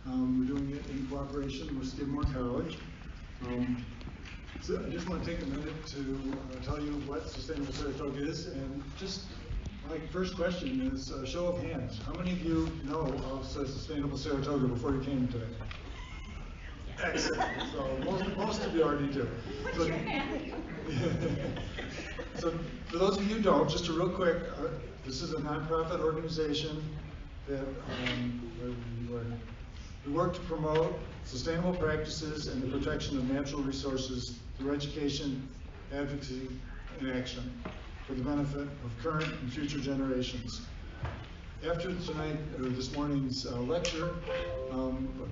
We're doing it in cooperation with Skidmore College. So I just want to take a minute to tell you what Sustainable Saratoga is, and just my first question is a show of hands. How many of you know of Sustainable Saratoga before you came today? Excellent. So most of you already do. So for those of you who don't, just a real quick, this is a nonprofit organization that we work to promote sustainable practices and the protection of natural resources through education, advocacy, and action for the benefit of current and future generations. After tonight, or this morning's lecture,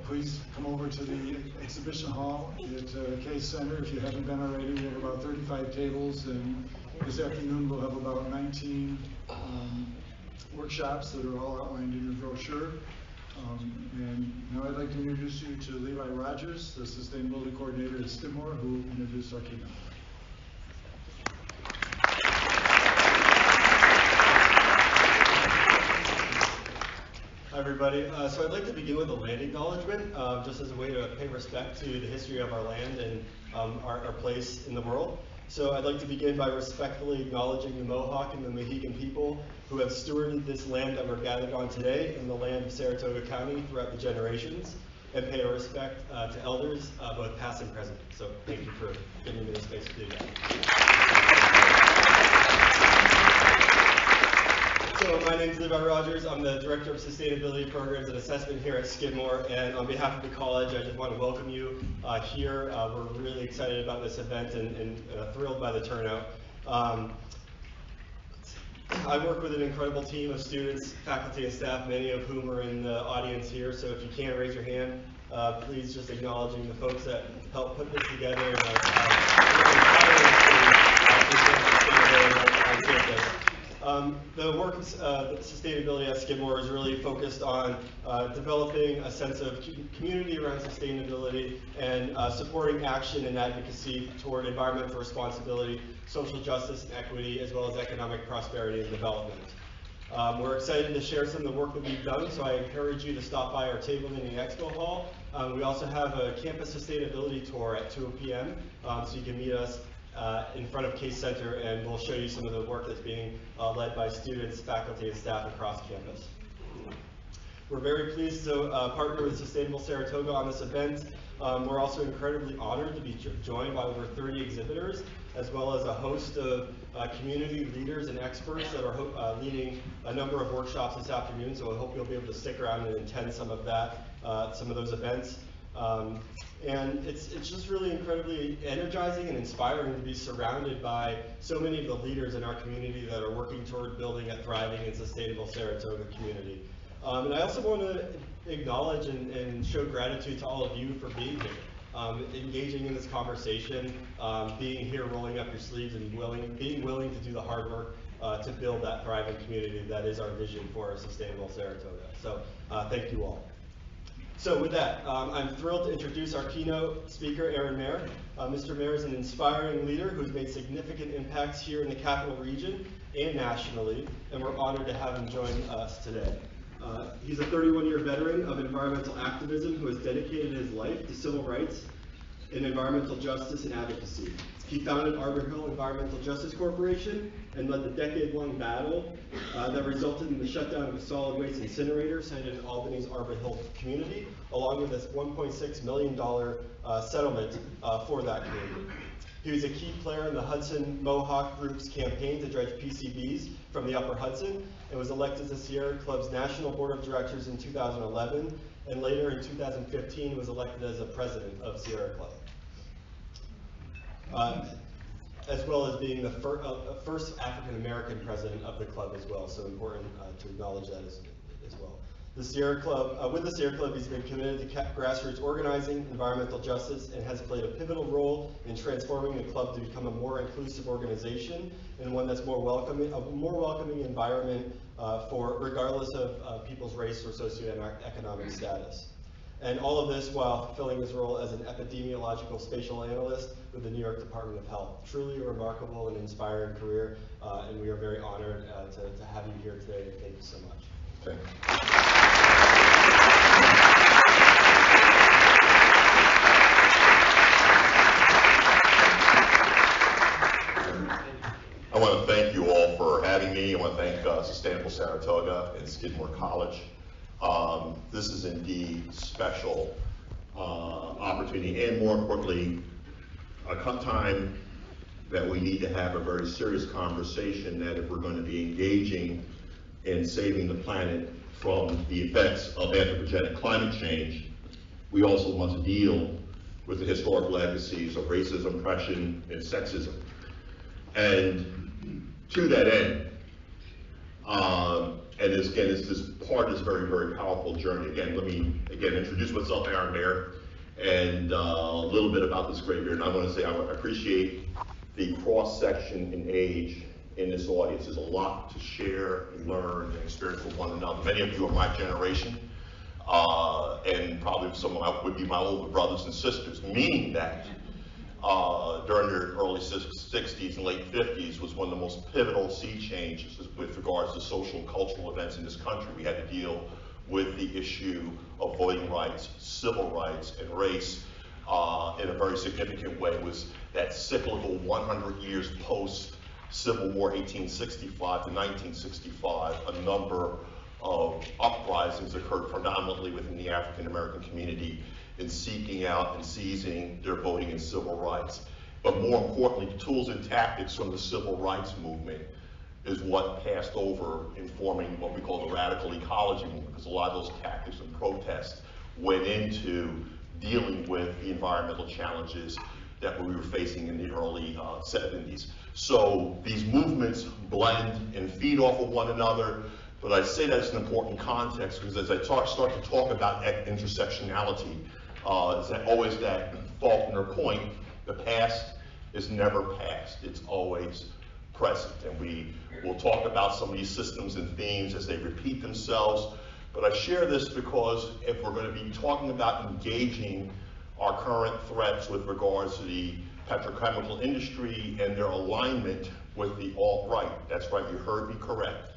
please come over to the exhibition hall at Case Center if you haven't been already. We have about 35 tables, and this afternoon we'll have about 19 workshops that are all outlined in your brochure. And now I'd like to introduce you to Levi Rogers, the Sustainability Coordinator at Skidmore, who will introduce our keynote. Hi everybody. So I'd like to begin with a land acknowledgement, just as a way to pay respect to the history of our land and our place in the world. So I'd like to begin by respectfully acknowledging the Mohawk and the Mohegan people who have stewarded this land that we're gathered on today in the land of Saratoga County throughout the generations, and pay our respect to elders, both past and present. So thank you for giving me this space to do that. So my name is Levi Rogers. I'm the Director of Sustainability Programs and Assessment here at Skidmore, and on behalf of the college, I just want to welcome you here. We're really excited about this event and thrilled by the turnout. I work with an incredible team of students, faculty, and staff, many of whom are in the audience here, so if you can't raise your hand, please just acknowledging the folks that helped put this together. The work of sustainability at Skidmore is really focused on developing a sense of community around sustainability and supporting action and advocacy toward environmental responsibility, social justice and equity, as well as economic prosperity and development. We're excited to share some of the work that we've done, so I encourage you to stop by our table in the expo hall. We also have a campus sustainability tour at 2 p.m., so you can meet us in front of Case Center, and we'll show you some of the work that's being led by students, faculty, and staff across campus. We're very pleased to partner with Sustainable Saratoga on this event. We're also incredibly honored to be joined by over 30 exhibitors, as well as a host of community leaders and experts that are leading a number of workshops this afternoon, so I hope you'll be able to stick around and attend some of that, some of those events. And it's just really incredibly energizing and inspiring to be surrounded by so many of the leaders in our community that are working toward building a thriving and sustainable Saratoga community. And I also want to acknowledge and show gratitude to all of you for being here, engaging in this conversation, being here, rolling up your sleeves, and being willing to do the hard work to build that thriving community that is our vision for a sustainable Saratoga. So thank you all. So with that, I'm thrilled to introduce our keynote speaker, Mair. Mr. Mair is an inspiring leader who's made significant impacts here in the capital region and nationally, and we're honored to have him join us today. He's a 31-year veteran of environmental activism who has dedicated his life to civil rights and environmental justice and advocacy. He founded Arbor Hill Environmental Justice Corporation and led the decade-long battle that resulted in the shutdown of a solid waste incinerator sited in Albany's Arbor Hill community, along with this $1.6 million settlement for that community. He was a key player in the Hudson Mohawk Group's campaign to dredge PCBs from the Upper Hudson, and was elected to Sierra Club's National Board of Directors in 2011, and later in 2015 was elected as the president of Sierra Club. As well as being the first African-American president of the club as well, so important to acknowledge that as well. The Sierra Club, with the Sierra Club, he's been committed to grassroots organizing, environmental justice, and has played a pivotal role in transforming the club to become a more inclusive organization and one that's more welcoming, a more welcoming environment for regardless of people's race or socioeconomic status. And all of this while fulfilling his role as an epidemiological-spatial analyst with the New York Department of Health. Truly a remarkable and inspiring career, and we are very honored to have you here today. Thank you so much. Thank you. Saratoga and Skidmore College. This is indeed special opportunity, and more importantly, a time that we need to have a very serious conversation that if we're going to be engaging in saving the planet from the effects of anthropogenic climate change, we also must deal with the historic legacies of racism, oppression, and sexism. And to that end, and this part of this very, very powerful journey. Again, let me introduce myself, Mair, and a little bit about this great year. And I want to say I appreciate the cross-section in age in this audience. There's a lot to share, and learn, and experience with one another. Many of you are my generation, and probably some would be my older brothers and sisters, meaning that during the early 60s and late 50s was one of the most pivotal sea changes with regards to social and cultural events in this country. We had to deal with the issue of voting rights, civil rights, and race in a very significant way. It was that cyclical 100 years post-Civil War, 1865 to 1965, a number of uprisings occurred predominantly within the African American community in seeking out and seizing their voting and civil rights. But more importantly, the tools and tactics from the civil rights movement is what passed over in forming what we call the radical ecology movement, because a lot of those tactics and protests went into dealing with the environmental challenges that we were facing in the early 70s. So these movements blend and feed off of one another, but I say that's an important context because as I start to talk about intersectionality, it's always that Faulkner point, the past is never past, it's always present. And we will talk about some of these systems and themes as they repeat themselves, but I share this because if we're going to be talking about engaging our current threats with regards to the petrochemical industry and their alignment with the alt-right, that's right, you heard me correct.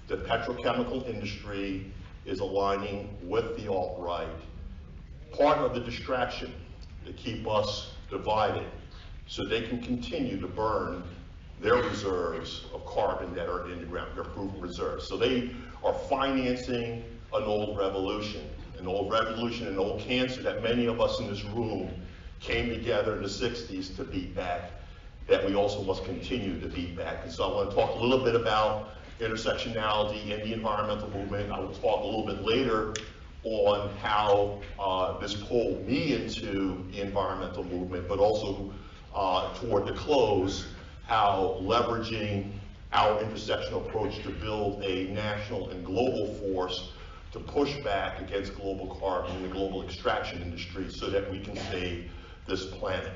The petrochemical industry is aligning with the alt-right. Part of the distraction to keep us divided so they can continue to burn their reserves of carbon that are in the ground, their proven reserves. So they are financing an old revolution, an old cancer that many of us in this room came together in the 60s to beat back, that we also must continue to beat back. And so I want to talk a little bit about intersectionality and the environmental movement. I will talk a little bit later on how this pulled me into the environmental movement, but also toward the close, how leveraging our intersectional approach to build a national and global force to push back against global carbon and the global extraction industry so that we can save this planet.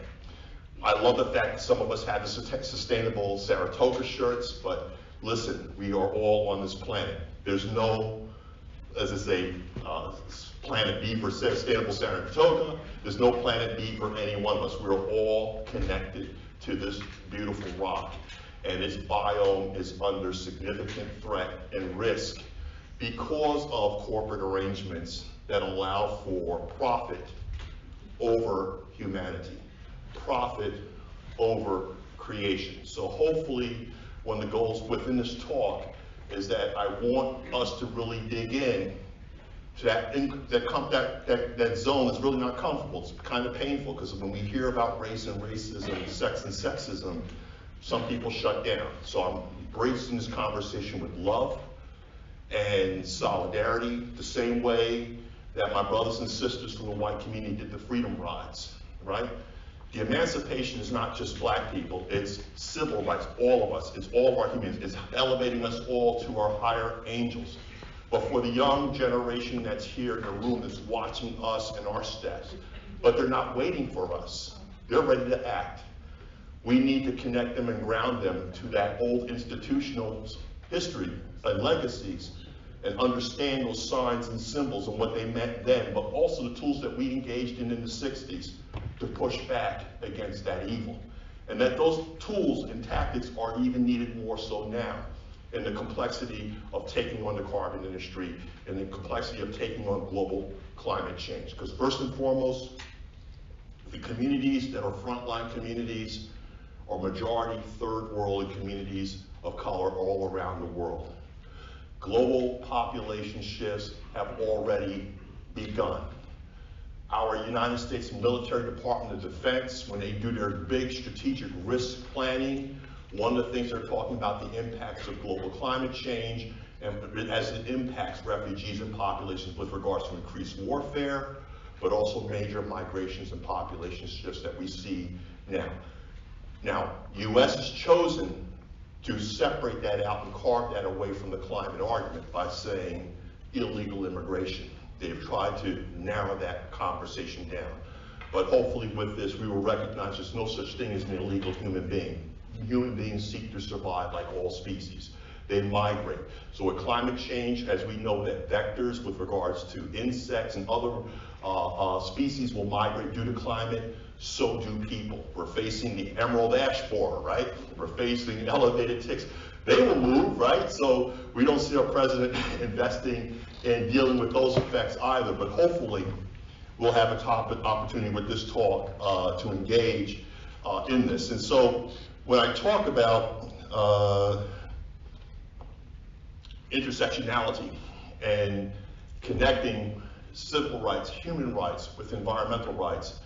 I love the fact that some of us have the sustainable Saratoga shirts, but listen, we are all on this planet. There's no, as I say, planet B for sustainable Saratoga. There's no planet B for any one of us. We're all connected to this beautiful rock, and its biome is under significant threat and risk because of corporate arrangements that allow for profit over humanity, profit over creation. So hopefully, one of the goals within this talk is that I want us to really dig in to that zone that's really not comfortable. It's kind of painful because when we hear about race and racism, sex and sexism, some people shut down. So I'm embracing this conversation with love and solidarity, the same way that my brothers and sisters from the white community did the freedom rides, right? The emancipation is not just black people, it's civil rights, all of us, it's all of our humans, it's elevating us all to our higher angels. But for the young generation that's here in the room that's watching us and our steps, but they're not waiting for us, they're ready to act. We need to connect them and ground them to that old institutional history and legacies and understand those signs and symbols and what they meant then, but also the tools that we engaged in the 60s to push back against that evil. And that those tools and tactics are even needed more so now in the complexity of taking on the carbon industry and the complexity of taking on global climate change. Because first and foremost, the communities that are frontline communities are majority third world communities of color all around the world. Global population shifts have already begun. Our United States Military Department of Defense, when they do their big strategic risk planning, one of the things they're talking about the impacts of global climate change and as it impacts refugees and populations with regards to increased warfare, but also major migrations and population shifts that we see now. Now, U.S. has chosen to separate that out and carve that away from the climate argument by saying illegal immigration. They've tried to narrow that conversation down. But hopefully with this, we will recognize there's no such thing as an illegal human being. Human beings seek to survive like all species. They migrate. So with climate change, as we know that vectors with regards to insects and other species will migrate due to climate, so do people. We're facing the emerald ash borer, right? We're facing elevated ticks. They will move, right? So we don't see our president investing in dealing with those effects either, but hopefully we'll have an opportunity with this talk to engage in this. And so when I talk about intersectionality and connecting civil rights, human rights with environmental rights,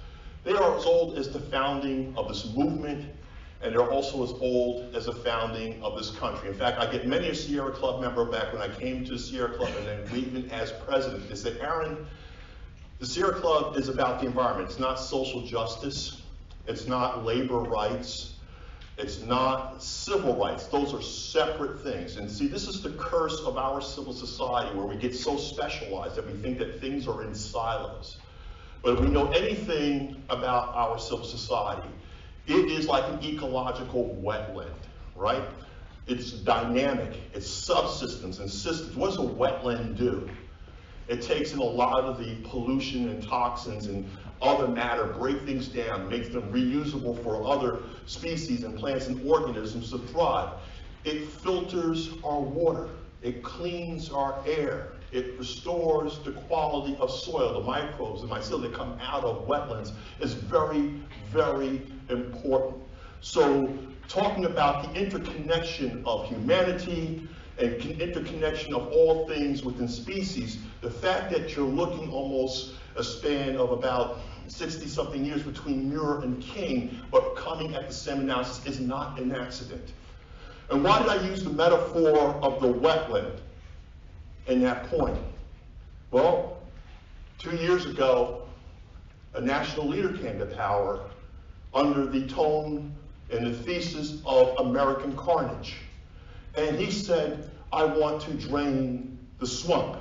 they are as old as the founding of this movement, and they're also as old as the founding of this country. In fact, I get many a Sierra Club member back when I came to the Sierra Club, and then even as president, they said, Aaron, the Sierra Club is about the environment. It's not social justice. It's not labor rights. It's not civil rights. Those are separate things. And see, this is the curse of our civil society, where we get so specialized that we think that things are in silos. But if we know anything about our civil society, it is like an ecological wetland, right? It's dynamic, it's subsystems and systems. What does a wetland do? It takes in a lot of the pollution and toxins and other matter, break things down, makes them reusable for other species and plants and organisms to thrive. It filters our water, it cleans our air, it restores the quality of soil. The microbes and mycelium that come out of wetlands is very, very important. So talking about the interconnection of humanity and interconnection of all things within species, the fact that you're looking almost a span of about 60-something years between Muir and King, but coming at the same analysis is not an accident. And why did I use the metaphor of the wetland in that point? Well, 2 years ago, a national leader came to power under the tone and the thesis of American carnage. And he said, I want to drain the swamp.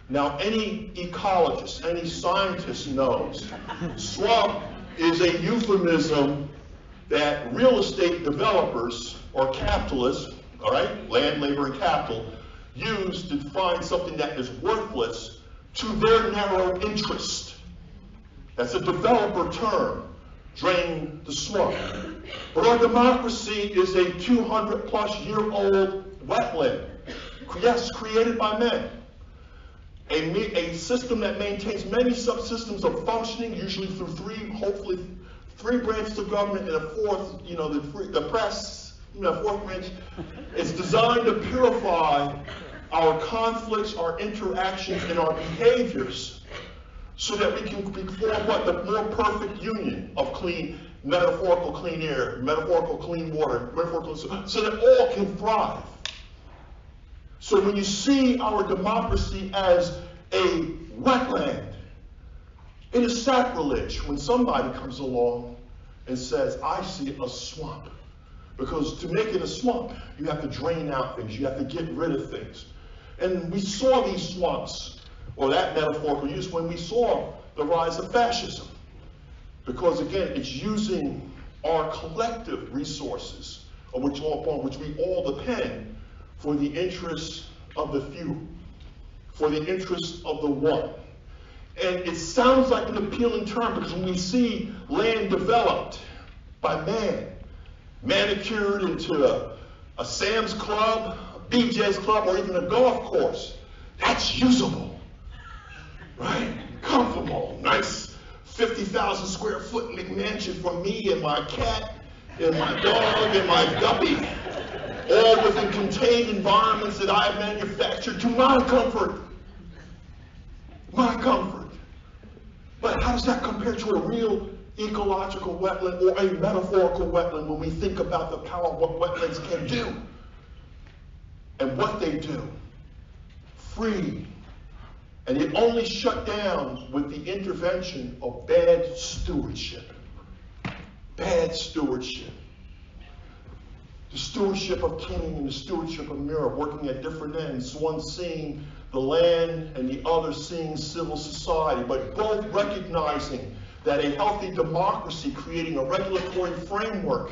Now, any ecologist, any scientist knows swamp is a euphemism that real estate developers or capitalists, all right, land, labor, and capital, use to find something that is worthless to their narrow interest. That's a developer term, drain the swamp. But our democracy is a 200-plus-year-old wetland, yes, created by men. A system that maintains many subsystems of functioning, usually through hopefully three branches of government and a fourth, the press, fourth branch. It's designed to purify our conflicts, our interactions, and our behaviors so that we can form what? The more perfect union of clean, metaphorical clean air, metaphorical clean water, metaphorical, so that all can thrive. So when you see our democracy as a wetland, it is sacrilege when somebody comes along and says, I see a swamp. Because to make it a swamp, you have to drain out things, you have to get rid of things. And we saw these swamps, or that metaphorical use, when we saw the rise of fascism. Because again, it's using our collective resources, upon which we all depend, for the interests of the few, for the interests of the one. And it sounds like an appealing term because when we see land developed by man, manicured into a Sam's Club, a BJ's Club, or even a golf course, that's usable, right? Comfortable, nice 50,000 square foot McMansion for me and my cat and my dog and my guppy. all within contained environments that I have manufactured to my comfort. My comfort. But how does that compare to a real ecological wetland or a metaphorical wetland when we think about the power of what wetlands can do and what they do? Free. And it only shut down with the intervention of bad stewardship. Bad stewardship. The stewardship of King and the stewardship of Mair working at different ends, one seeing the land and the other seeing civil society, but both recognizing that a healthy democracy creating a regulatory framework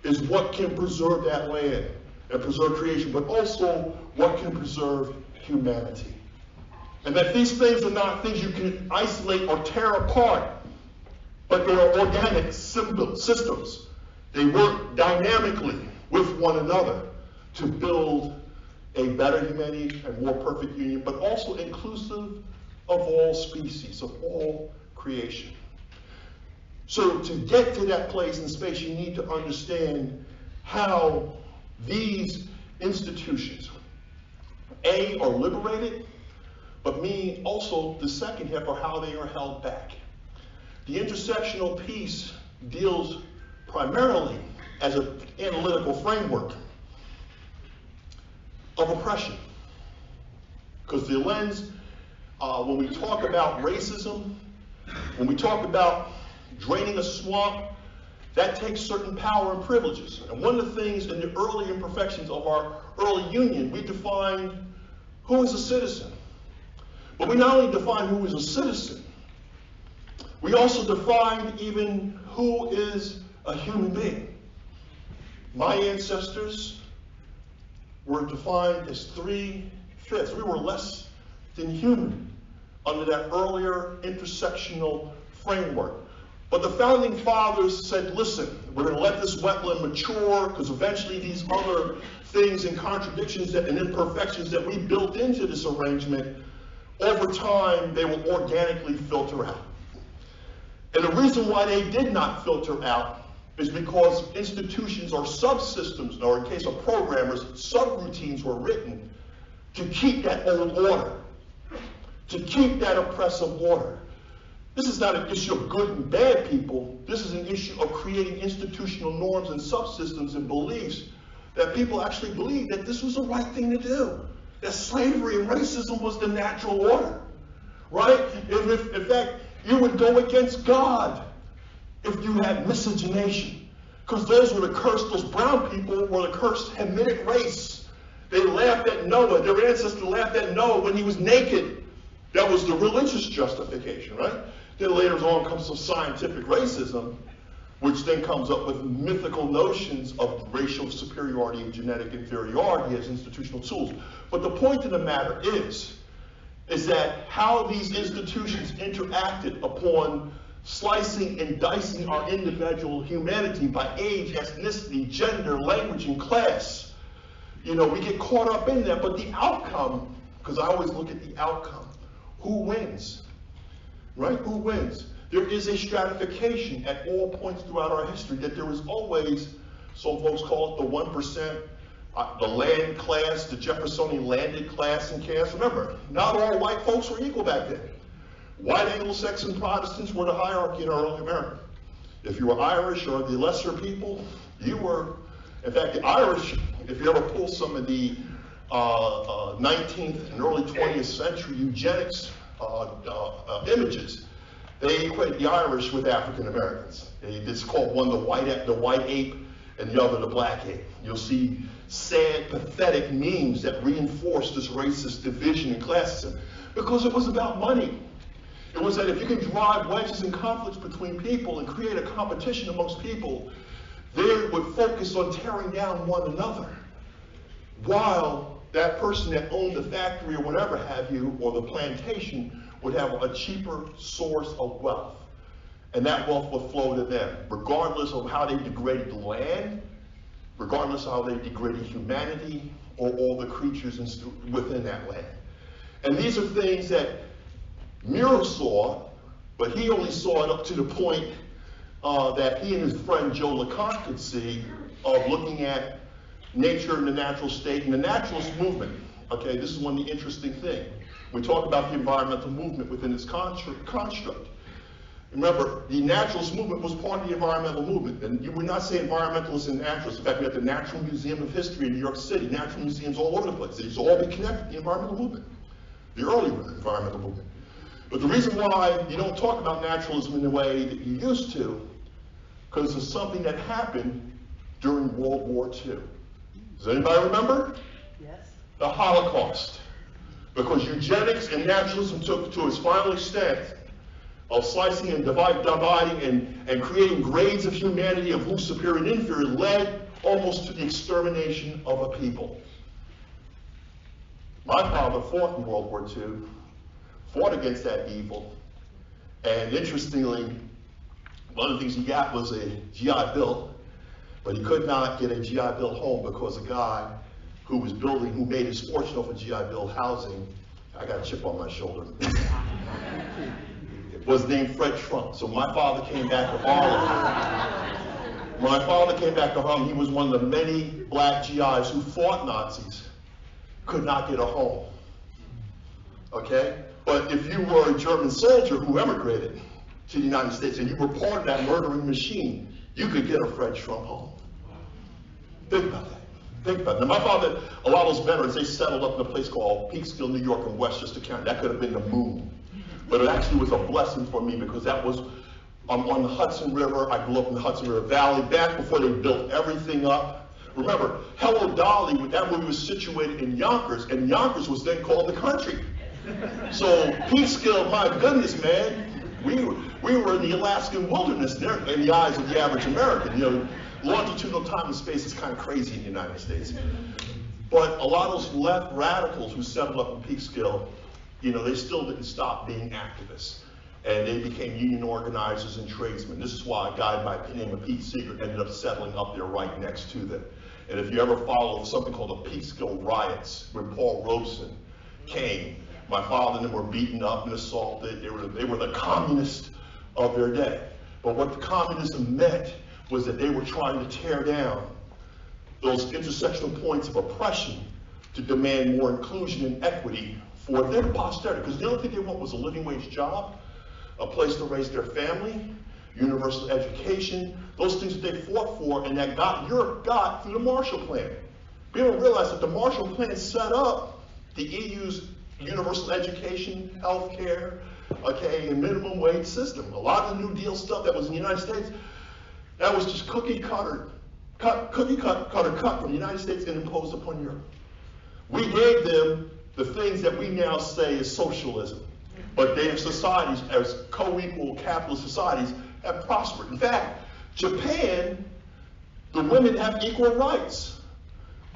is what can preserve that land and preserve creation, but also what can preserve humanity. And that these things are not things you can isolate or tear apart, but they are organic systems. They work dynamically with one another to build a better humanity and more perfect union, but also inclusive of all species, of all creation. So to get to that place in space, you need to understand how these institutions, A, are liberated, but mean also the second half are how they are held back. The intersectional piece deals primarily as an analytical framework of oppression. Because the lens, when we talk about racism, when we talk about draining a swamp, that takes certain power and privileges. And one of the things in the early imperfections of our early union, we defined who is a citizen. But we not only defined who is a citizen, we also defined even who is a human being. My ancestors were defined as 3/5. We were less than human under that earlier intersectional framework. But the founding fathers said, listen, we're going to let this wetland mature because eventually these other things and contradictions and imperfections that we built into this arrangement, over time, they will organically filter out. And the reason why they did not filter out is because institutions or subsystems, or in case of programmers, subroutines were written to keep that old order, to keep that oppressive order. This is not an issue of good and bad people. This is an issue of creating institutional norms and subsystems and beliefs that people actually believe that this was the right thing to do, that slavery and racism was the natural order, right? If in fact, you would go against God if you had miscegenation, because those were the cursed, those brown people were the cursed Hamitic race. They laughed at Noah, their ancestors laughed at Noah when he was naked. That was the religious justification, right? Then later on comes some scientific racism, which then comes up with mythical notions of racial superiority and genetic inferiority as institutional tools. But the point of the matter is that how these institutions interacted upon slicing and dicing our individual humanity by age, ethnicity, gender, language, and class. You know, we get caught up in that, but the outcome, because I always look at the outcome, who wins, right? Who wins? There is a stratification at all points throughout our history that there is always, some folks call it the 1%, the land class, the Jeffersonian landed class and caste. Remember, not all white folks were equal back then. White Anglo-Saxon Protestants were the hierarchy in our early America. If you were Irish or the lesser people, you were, in fact, the Irish, if you ever pull some of the 19th and early 20th century eugenics images, they equate the Irish with African Americans. It's called one the white ape and the other the black ape. You'll see sad, pathetic memes that reinforce this racist division and classism because it was about money. It was that if you can drive wedges and conflicts between people and create a competition amongst people, they would focus on tearing down one another, while that person that owned the factory or whatever have you, or the plantation, would have a cheaper source of wealth. And that wealth would flow to them, regardless of how they degraded the land, regardless of how they degraded humanity, or all the creatures within that land. And these are things that Muir saw, but he only saw it up to the point that he and his friend Joe LeConte could see of looking at nature and the natural state and the naturalist movement. Okay, this is one of the interesting things. We talk about the environmental movement within its construct. Remember, the naturalist movement was part of the environmental movement, and you would not say environmentalists and naturalists. In fact, we have the Natural Museum of History in New York City, natural museums all over the place. These all be connected to the environmental movement, the early environmental movement. But the reason why you don't talk about naturalism in the way that you used to, because it's something that happened during World War II. Does anybody remember? Yes. The Holocaust. Because eugenics and naturalism took to its final extent of slicing and dividing and creating grades of humanity of who's superior and inferior, led almost to the extermination of a people. My father fought in World War II, fought against that evil, and interestingly, one of the things he got was a GI Bill, but he could not get a GI Bill home because a guy who made his fortune off of GI Bill housing, I got a chip on my shoulder, was named Fred Trump. So my father came back to Harlem. When my father came back to Harlem, he was one of the many black GIs who fought Nazis, could not get a home. Okay? But if you were a German soldier who emigrated to the United States and you were part of that murdering machine, you could get a Fred Trump home. Think about that. Think about it. Now, my father, a lot of those veterans, they settled up in a place called Peekskill, New York, in Westchester County. That could have been the moon. But it actually was a blessing for me because that was on the Hudson River. I grew up in the Hudson River Valley back before they built everything up. Remember, Hello Dolly, that movie was situated in Yonkers, and Yonkers was then called the country. So Peekskill, my goodness, man, we were in the Alaskan wilderness there in the eyes of the average American. You know, longitudinal time and space is kind of crazy in the United States. But a lot of those left radicals who settled up in Peekskill, you know, they still didn't stop being activists. And they became union organizers and tradesmen. This is why a guy by the name of Pete Seeger ended up settling up there right next to them. And if you ever follow something called the Peekskill riots, when Paul Robeson came, my father and them were beaten up and assaulted. They were the communists of their day. But what the communism meant was that they were trying to tear down those intersectional points of oppression to demand more inclusion and equity for their posterity. Because the only thing they want was a living wage job, a place to raise their family, universal education, those things that they fought for and that Europe got through the Marshall Plan. People don't realize that the Marshall Plan set up the EU's universal education, health care, okay, and minimum wage system. A lot of the New Deal stuff that was in the United States, that was just cookie cutter cut from the United States and imposed upon Europe. We gave them the things that we now say is socialism, but their societies, as co-equal capitalist societies, have prospered. In fact, Japan, the women have equal rights.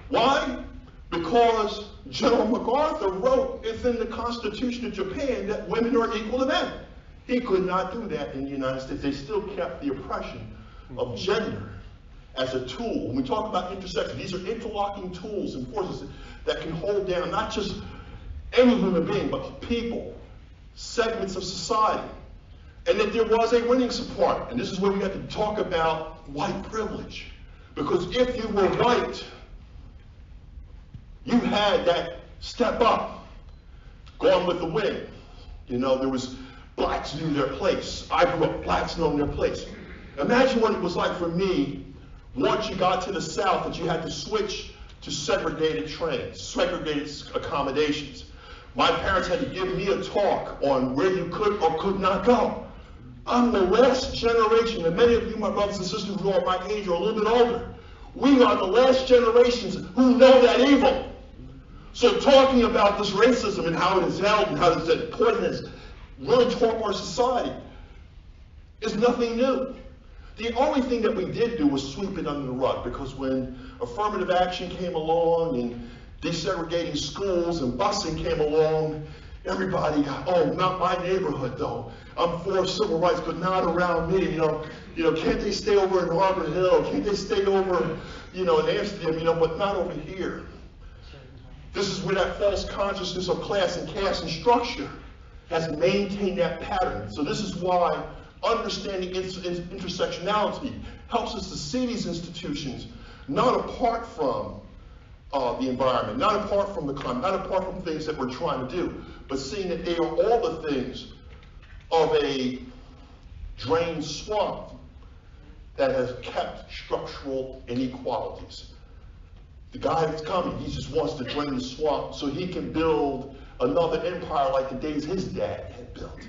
Why? Because General MacArthur wrote within the Constitution of Japan that women are equal to men. He could not do that in the United States. They still kept the oppression of gender as a tool. When we talk about intersection, these are interlocking tools and forces that can hold down not just any human being, but people, segments of society. And that there was a winning support. And this is where we have to talk about white privilege. Because if you were white, you had that step up, going with the wind. You know, there was, blacks knew their place. I grew up, blacks knowing their place. Imagine what it was like for me once you got to the South that you had to switch to segregated trains, segregated accommodations. My parents had to give me a talk on where you could or could not go. I'm the last generation, and many of you, my brothers and sisters who are my age or a little bit older, we are the last generations who know that evil. So talking about this racism and how it is held and how it is poisonous really tore our society is nothing new. The only thing that we did do was sweep it under the rug, because when affirmative action came along and desegregating schools and busing came along, everybody got, oh, not my neighborhood though. I'm for civil rights, but not around me. You know, can't they stay over in Harvard Hill? Can't they stay over, in Amsterdam? But not over here. This is where that false consciousness of class and caste and structure has maintained that pattern. So this is why understanding intersectionality helps us to see these institutions not apart from the environment, not apart from the climate, not apart from things that we're trying to do, but seeing that they are all the things of a drained swamp that has kept structural inequalities. The guy that's coming, he just wants to drain the swamp so he can build another empire like the days his dad had built.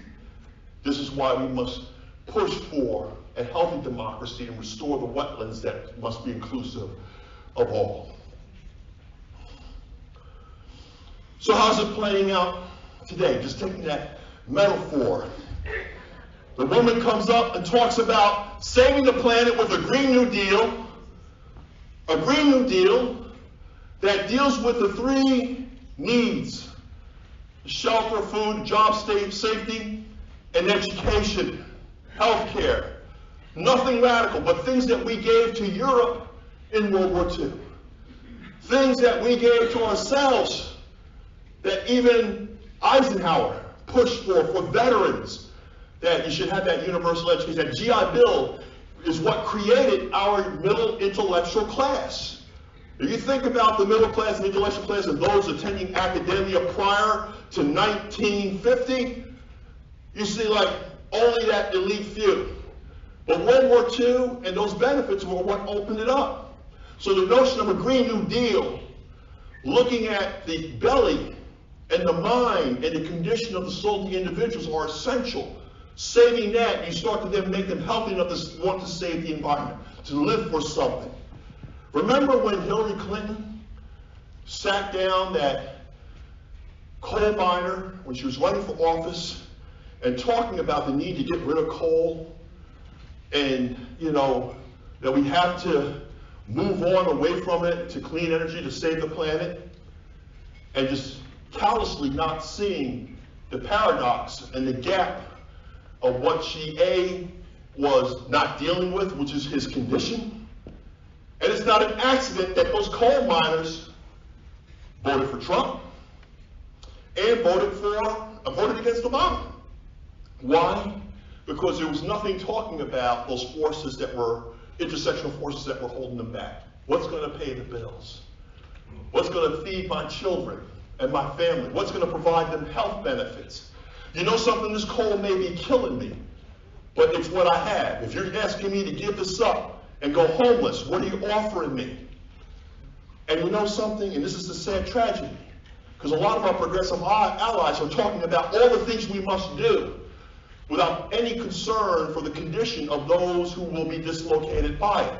This is why we must push for a healthy democracy and restore the wetlands that must be inclusive of all. So how's it playing out today? Just taking that metaphor. The woman comes up and talks about saving the planet with a Green New Deal, that deals with the three needs: shelter, food, job safety, and education, healthcare. Nothing radical, but things that we gave to Europe in World War II. Things that we gave to ourselves that even Eisenhower pushed for veterans, that you should have that universal education. That GI Bill is what created our middle intellectual class. If you think about the middle class and intellectual class and those attending academia prior to 1950, you see like only that elite few. But World War II and those benefits were what opened it up. So the notion of a Green New Deal, looking at the belly and the mind and the condition of the soul of the individuals, are essential. Saving that, you start to then make them healthy enough to want to save the environment, to live for something. Remember when Hillary Clinton sat down that coal miner when she was running for office and talking about the need to get rid of coal, and that we have to move on away from it to clean energy to save the planet, and just callously not seeing the paradox and the gap of what she was not dealing with, which is his condition. And it's not an accident that those coal miners voted for Trump and voted against Obama. Why? Because there was nothing talking about those forces that were intersectional forces that were holding them back. What's going to pay the bills? What's going to feed my children and my family? What's going to provide them health benefits? You know something? This coal may be killing me, but it's what I have. If you're asking me to give this up and go homeless, what are you offering me? And you know something? And this is the sad tragedy, because a lot of our progressive allies are talking about all the things we must do without any concern for the condition of those who will be dislocated by it,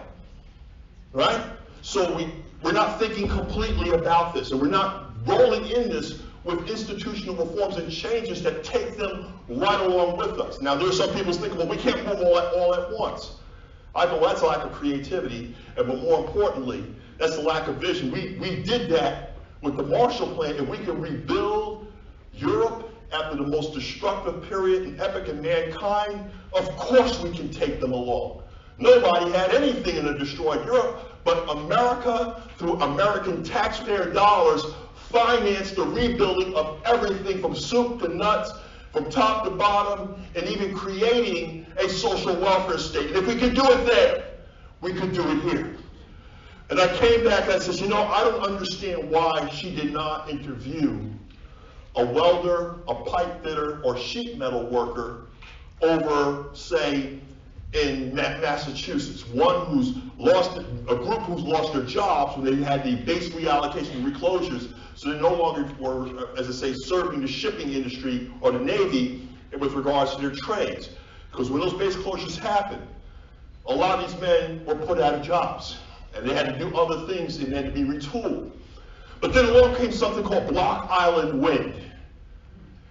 right? So we're not thinking completely about this, and we're not rolling in this with institutional reforms and changes that take them right along with us. Now, there are some people thinking, well, we can't move all at once. I go, well, that's a lack of creativity, but more importantly, that's a lack of vision. We did that with the Marshall Plan, and we can rebuild Europe after the most destructive period and epoch in mankind. Of course we can take them along. Nobody had anything in a destroyed Europe, but America, through American taxpayer dollars, financed the rebuilding of everything from soup to nuts, from top to bottom, and even creating a social welfare state. And if we could do it there, we could do it here. And I came back and I said, I don't understand why she did not interview a welder, a pipe fitter, or sheet metal worker over, say, in Massachusetts, a group who's lost their jobs when they had the base reallocation and reclosures, so they no longer were, as I say, serving the shipping industry or the Navy with regards to their trades. Because when those base closures happened, a lot of these men were put out of jobs, and they had to do other things and they had to be retooled. But then along came something called Block Island Wind.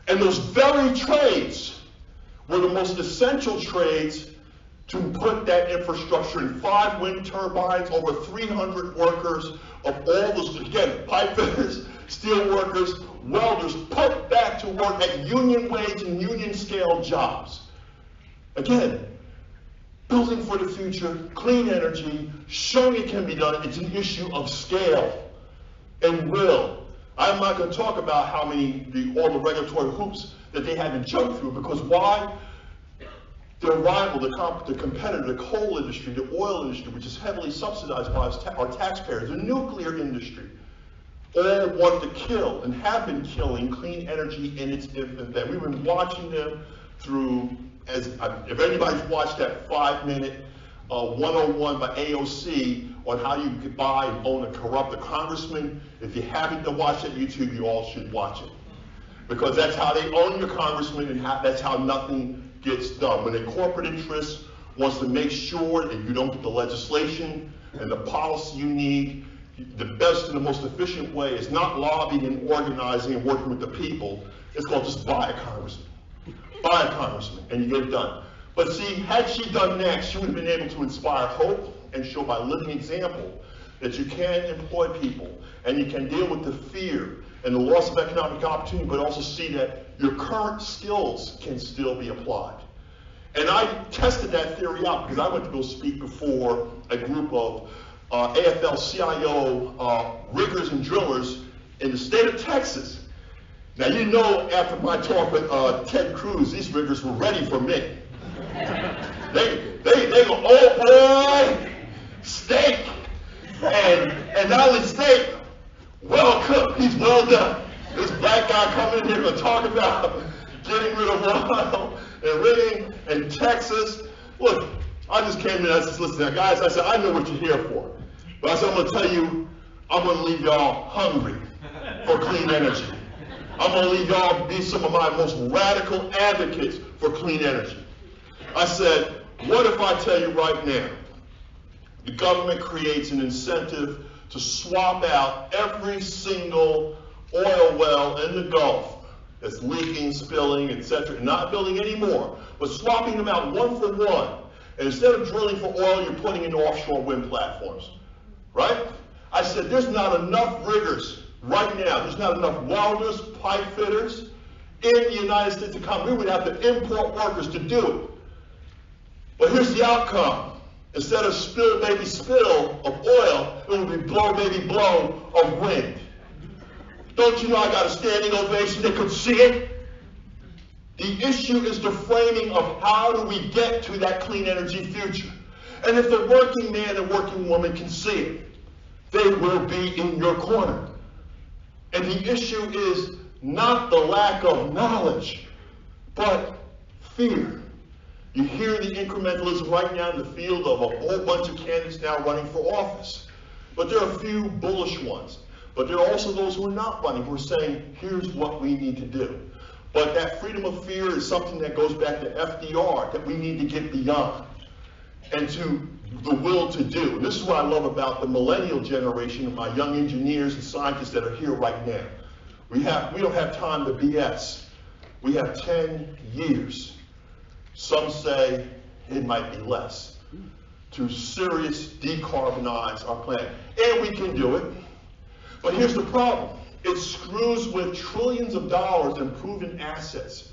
And those very trades were the most essential trades to put that infrastructure in. 5 wind turbines, over 300 workers of all those, again, pipe fitters, steel workers, welders, put back to work at union wage and union scale jobs. Again, building for the future, clean energy, showing it can be done. It's an issue of scale and will. I'm not going to talk about how many, all the regulatory hoops that they had to jump through, because why? Their rival, the competitor, the coal industry, the oil industry, which is heavily subsidized by our taxpayers, the nuclear industry, all want to kill and have been killing clean energy in its infant day. We've been watching them through, if anybody's watched that 5-minute 101 by AOC on how you could buy and own a corrupt congressman, if you haven't watched that YouTube, you all should watch it. Because that's how they own your congressman, and that's how nothing gets done. When a corporate interest wants to make sure that you don't get the legislation and the policy you need, the best and the most efficient way is not lobbying and organizing and working with the people. It's called just buy a congressman. Buy a congressman, and you get it done. But see, had she done that, she would have been able to inspire hope and show by living example that you can employ people and you can deal with the fear and the loss of economic opportunity, but also see that your current skills can still be applied. And I tested that theory out because I went to go speak before a group of AFL-CIO riggers and drillers in the state of Texas. Now, you know, after my talk with Ted Cruz, these riggers were ready for me. They go, oh boy, steak. And not only steak, well cooked, he's well done. This black guy coming in here to talk about getting rid of oil and rigging in Texas. Look, I just came in and I said, listen now, guys, I said, I know what you're here for. But I said, I'm going to tell you, I'm going to leave y'all hungry for clean energy. I'm going to leave y'all be some of my most radical advocates for clean energy. I said, what if I tell you right now, the government creates an incentive to swap out every single oil well in the Gulf that's leaking, spilling, etc., not building anymore, but swapping them out one for one. And instead of drilling for oil, you're putting in offshore wind platforms, right? I said, there's not enough riggers right now. There's not enough welders, pipe fitters in the United States to come. We would have to import workers to do it. But here's the outcome. Instead of spill baby spill of oil, it would be blow baby blow of wind. Don't you know I got a standing ovation? They could see it. The issue is the framing of how do we get to that clean energy future. And if the working man and working woman can see it, they will be in your corner. And the issue is not the lack of knowledge, but fear. You hear the incrementalism right now in the field of a whole bunch of candidates now running for office. But there are a few bullish ones. But there are also those who are not running, who are saying, here's what we need to do. But that freedom of fear is something that goes back to FDR, that we need to get beyond, and to the will to do. And this is what I love about the millennial generation of my young engineers and scientists that are here right now. We don't have time to BS. We have 10 years. Some say it might be less, to serious decarbonize our planet. And we can do it. But here's the problem. It screws with trillions of dollars in proven assets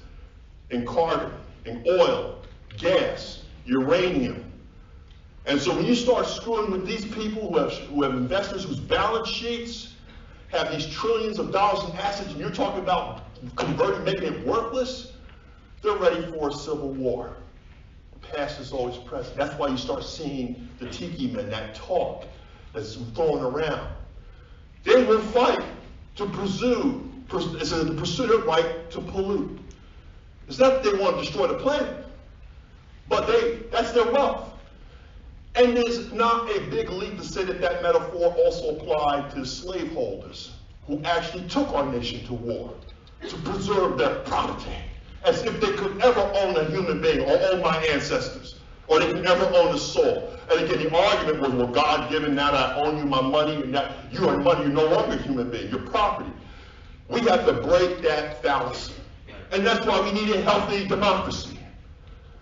in carbon, in oil, gas, uranium. And so when you start screwing with these people who have investors whose balance sheets have these trillions of dollars in assets, and you're talking about converting, making it worthless, they're ready for a civil war. The past is always present. That's why you start seeing the tiki men, that talk that's thrown around. They will fight to pursue their right to pollute. It's not that they want to destroy the planet, but that's their wealth. And it's not a big leap to say that that metaphor also applied to slaveholders who actually took our nation to war to preserve their property, as if they could ever own a human being or own my ancestors, or they could ever own a soul. And again, the argument was, well, God given, now that I own you my money, and that you own money, you're no longer a human being, you're property. We have to break that fallacy. And that's why we need a healthy democracy.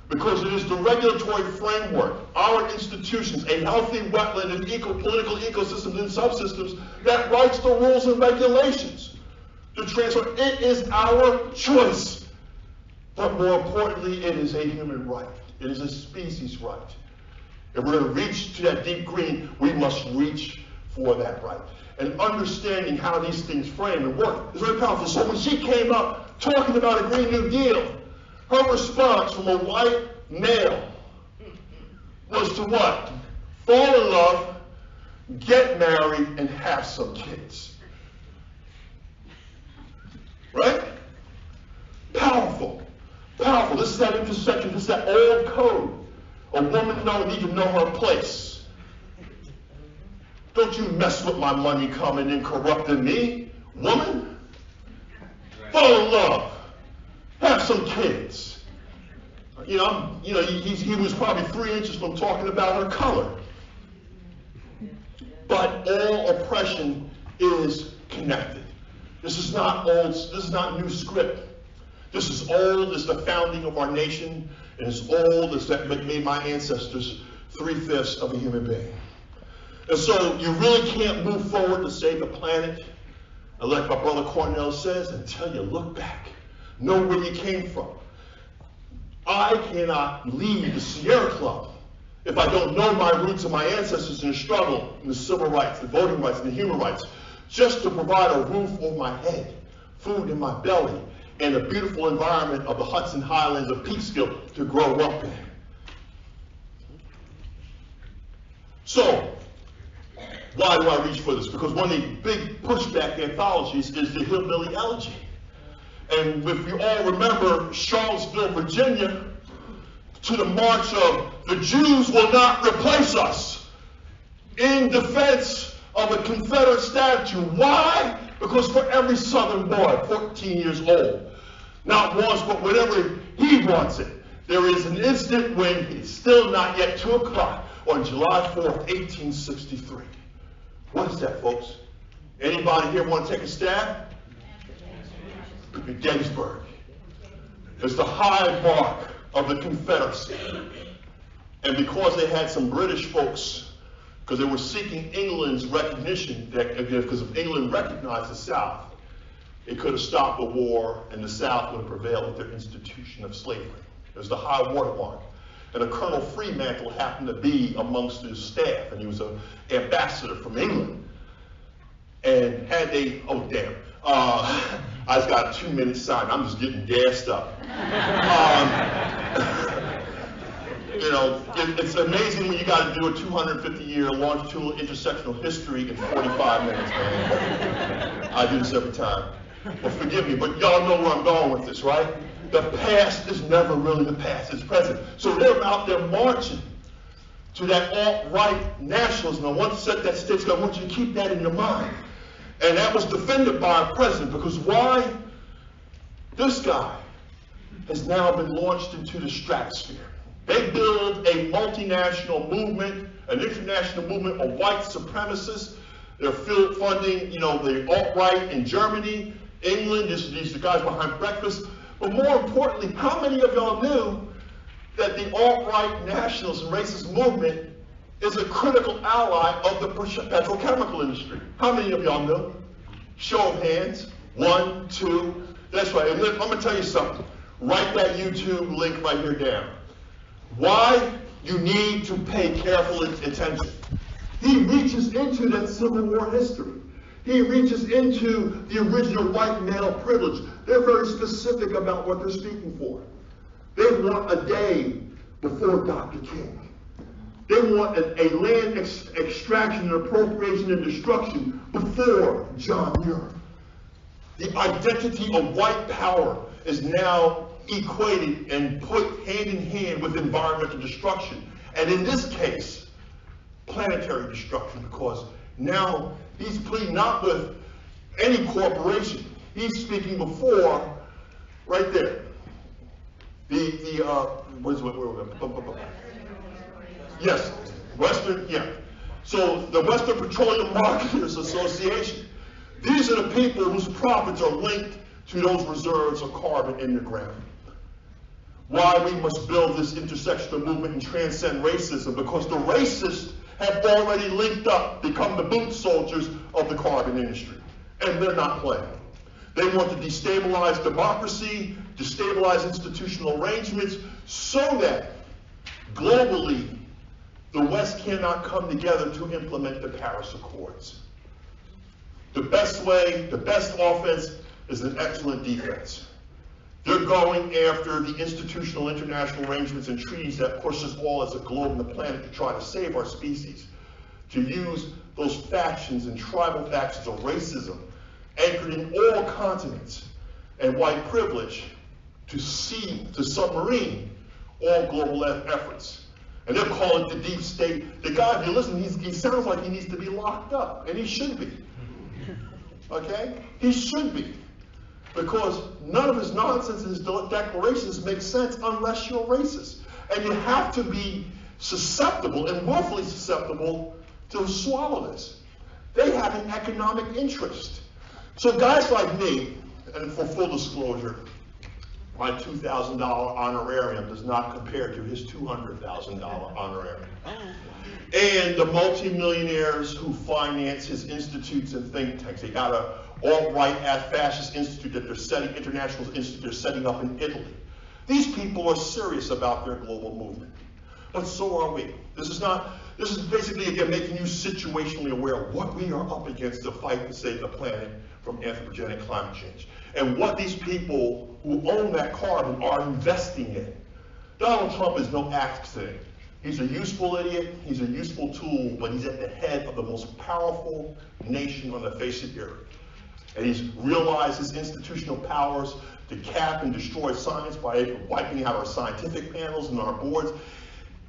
Because it is the regulatory framework, our institutions, a healthy wetland and political ecosystems and subsystems that writes the rules and regulations to transfer. It is our choice. But more importantly, it is a human right. It is a species right. If we're going to reach to that deep green, we must reach for that right. And understanding how these things frame and work is very powerful. So when she came up talking about a Green New Deal, her response from a white male was to what? Fall in love, get married, and have some kids. right? Powerful, powerful. This is that intersection, this is that old code. A woman need to know her place. Don't you mess with my money coming in corrupting me, woman. Fall in love. Have some kids. He was probably 3 inches from talking about her color. But all oppression is connected. This is not old, this is not new script. This is old as the founding of our nation, and as old as that made my ancestors 3/5 of a human being. And so you really can't move forward to save the planet, and like my brother Cornell says, until you look back, know where you came from. I cannot lead the Sierra Club if I don't know my roots and my ancestors in the struggle, in the civil rights, the voting rights, and the human rights, just to provide a roof over my head, food in my belly, and a beautiful environment of the Hudson Highlands of Peekskill to grow up in. So, why do I reach for this? Because one of the big pushback anthologies is the Hillbilly Elegy. And if you all remember Charlottesville, Virginia, to the march of "The Jews will not replace us," in defense of a Confederate statue. Why? Because for every Southern boy, 14 years old, not once, but whenever he wants it, there is an instant when it's still not yet 2 o'clock on July 4th, 1863. What is that, folks? Anybody here want to take a stab? Gettysburg. It's the high mark of the Confederacy. And because they had some British folks, because they were seeking England's recognition, because if England recognized the South, it could have stopped the war, and the South would have prevailed with their institution of slavery. It was the high watermark. And a Colonel Fremantle happened to be amongst his staff, and he was an ambassador from England. And had they, oh damn, I just got a 2-minute sign. I'm just getting gassed up. It's amazing when you got to do a 250-year longitudinal intersectional history in 45 minutes, man. I do this every time. Well, forgive me, but y'all know where I'm going with this, right? The past is never really the past, it's present. So they're out there marching to that alt-right nationalism. I want to set that stage, because I want you to keep that in your mind. And that was defended by a president, because why? This guy has now been launched into the stratosphere. They build a multinational movement, an international movement of white supremacists. They're funding, the alt-right in Germany, England. These are the guys behind breakfast. But more importantly, how many of y'all knew that the alt-right nationalist and racist movement is a critical ally of the petrochemical industry? How many of y'all knew? Show of hands. 1, 2. That's right. And I'm going to tell you something. Write that YouTube link right here down. Why you need to pay careful attention. He reaches into that Civil War history. He reaches into the original white male privilege. They're very specific about what they're speaking for. They want a day before Dr. King. They want a land extraction and appropriation and destruction before John Muir. The identity of white power is now equated and put hand in hand with environmental destruction. And in this case, planetary destruction, because now he's pleading not with any corporation. He's speaking before, right there, yes, Western, yeah. So the Western Petroleum Marketers Association. These are the people whose profits are linked to those reserves of carbon in the ground. Why we must build this intersectional movement and transcend racism, because the racists have already linked up, become the boot soldiers of the carbon industry, and they're not playing. They want to destabilize democracy, destabilize institutional arrangements, so that globally the West cannot come together to implement the Paris Accords. The best way, the best offense is an excellent defense. They're going after the institutional international arrangements and treaties that push us all as a globe and the planet to try to save our species, to use those factions and tribal factions of racism anchored in all continents and white privilege to submarine all global efforts. And they're calling it the deep state. The guy, if you listen, he sounds like he needs to be locked up, and he should be. Okay? He should be. Because none of his nonsense and his declarations make sense unless you're racist. And you have to be susceptible and willfully susceptible to swallow this. They have an economic interest. So guys like me, and for full disclosure, my $2,000 honorarium does not compare to his $200,000 honorarium. And the multimillionaires who finance his institutes and think tanks. They got a alt-right fascist institute that they're setting, international institute they're setting up in Italy. These people are serious about their global movement. But so are we. This is basically, again, making you situationally aware of what we are up against to fight to save the planet from anthropogenic climate change. And what these people who own that carbon are investing in. Donald Trump is no accident. He's a useful idiot, he's a useful tool, but he's at the head of the most powerful nation on the face of the earth. And he's realized his institutional powers to cap and destroy science by wiping out our scientific panels and our boards.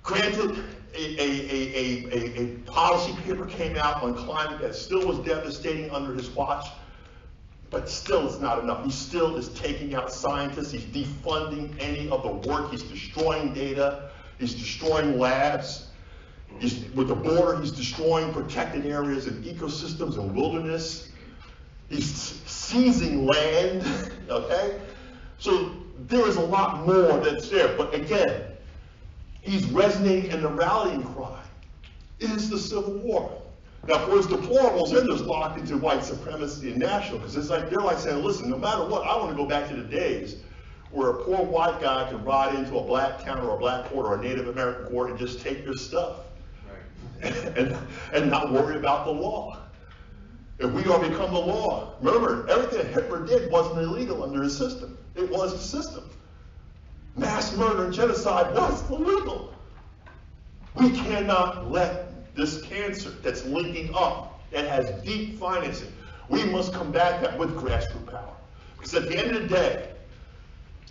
Granted, a policy paper came out on climate that still was devastating under his watch, but still it's not enough. He still is taking out scientists, he's defunding any of the work, he's destroying data, he's destroying labs. With the border, he's destroying protected areas and ecosystems and wilderness. He's seizing land, okay? So there is a lot more that's there, but again, he's resonating, and the rallying cry is the Civil War. Now, for his deplorables, they're just locked into white supremacy and national, because it's like, they're like saying, listen, no matter what, I want to go back to the days where a poor white guy could ride into a black town or a black court or a Native American court and just take your stuff. Right. and not worry about the law. If we are become the law, remember, everything Hitler did wasn't illegal under his system. It was a system. Mass murder and genocide was illegal. We cannot let this cancer that's linking up, that has deep financing, we must combat that with grassroots power. Because at the end of the day,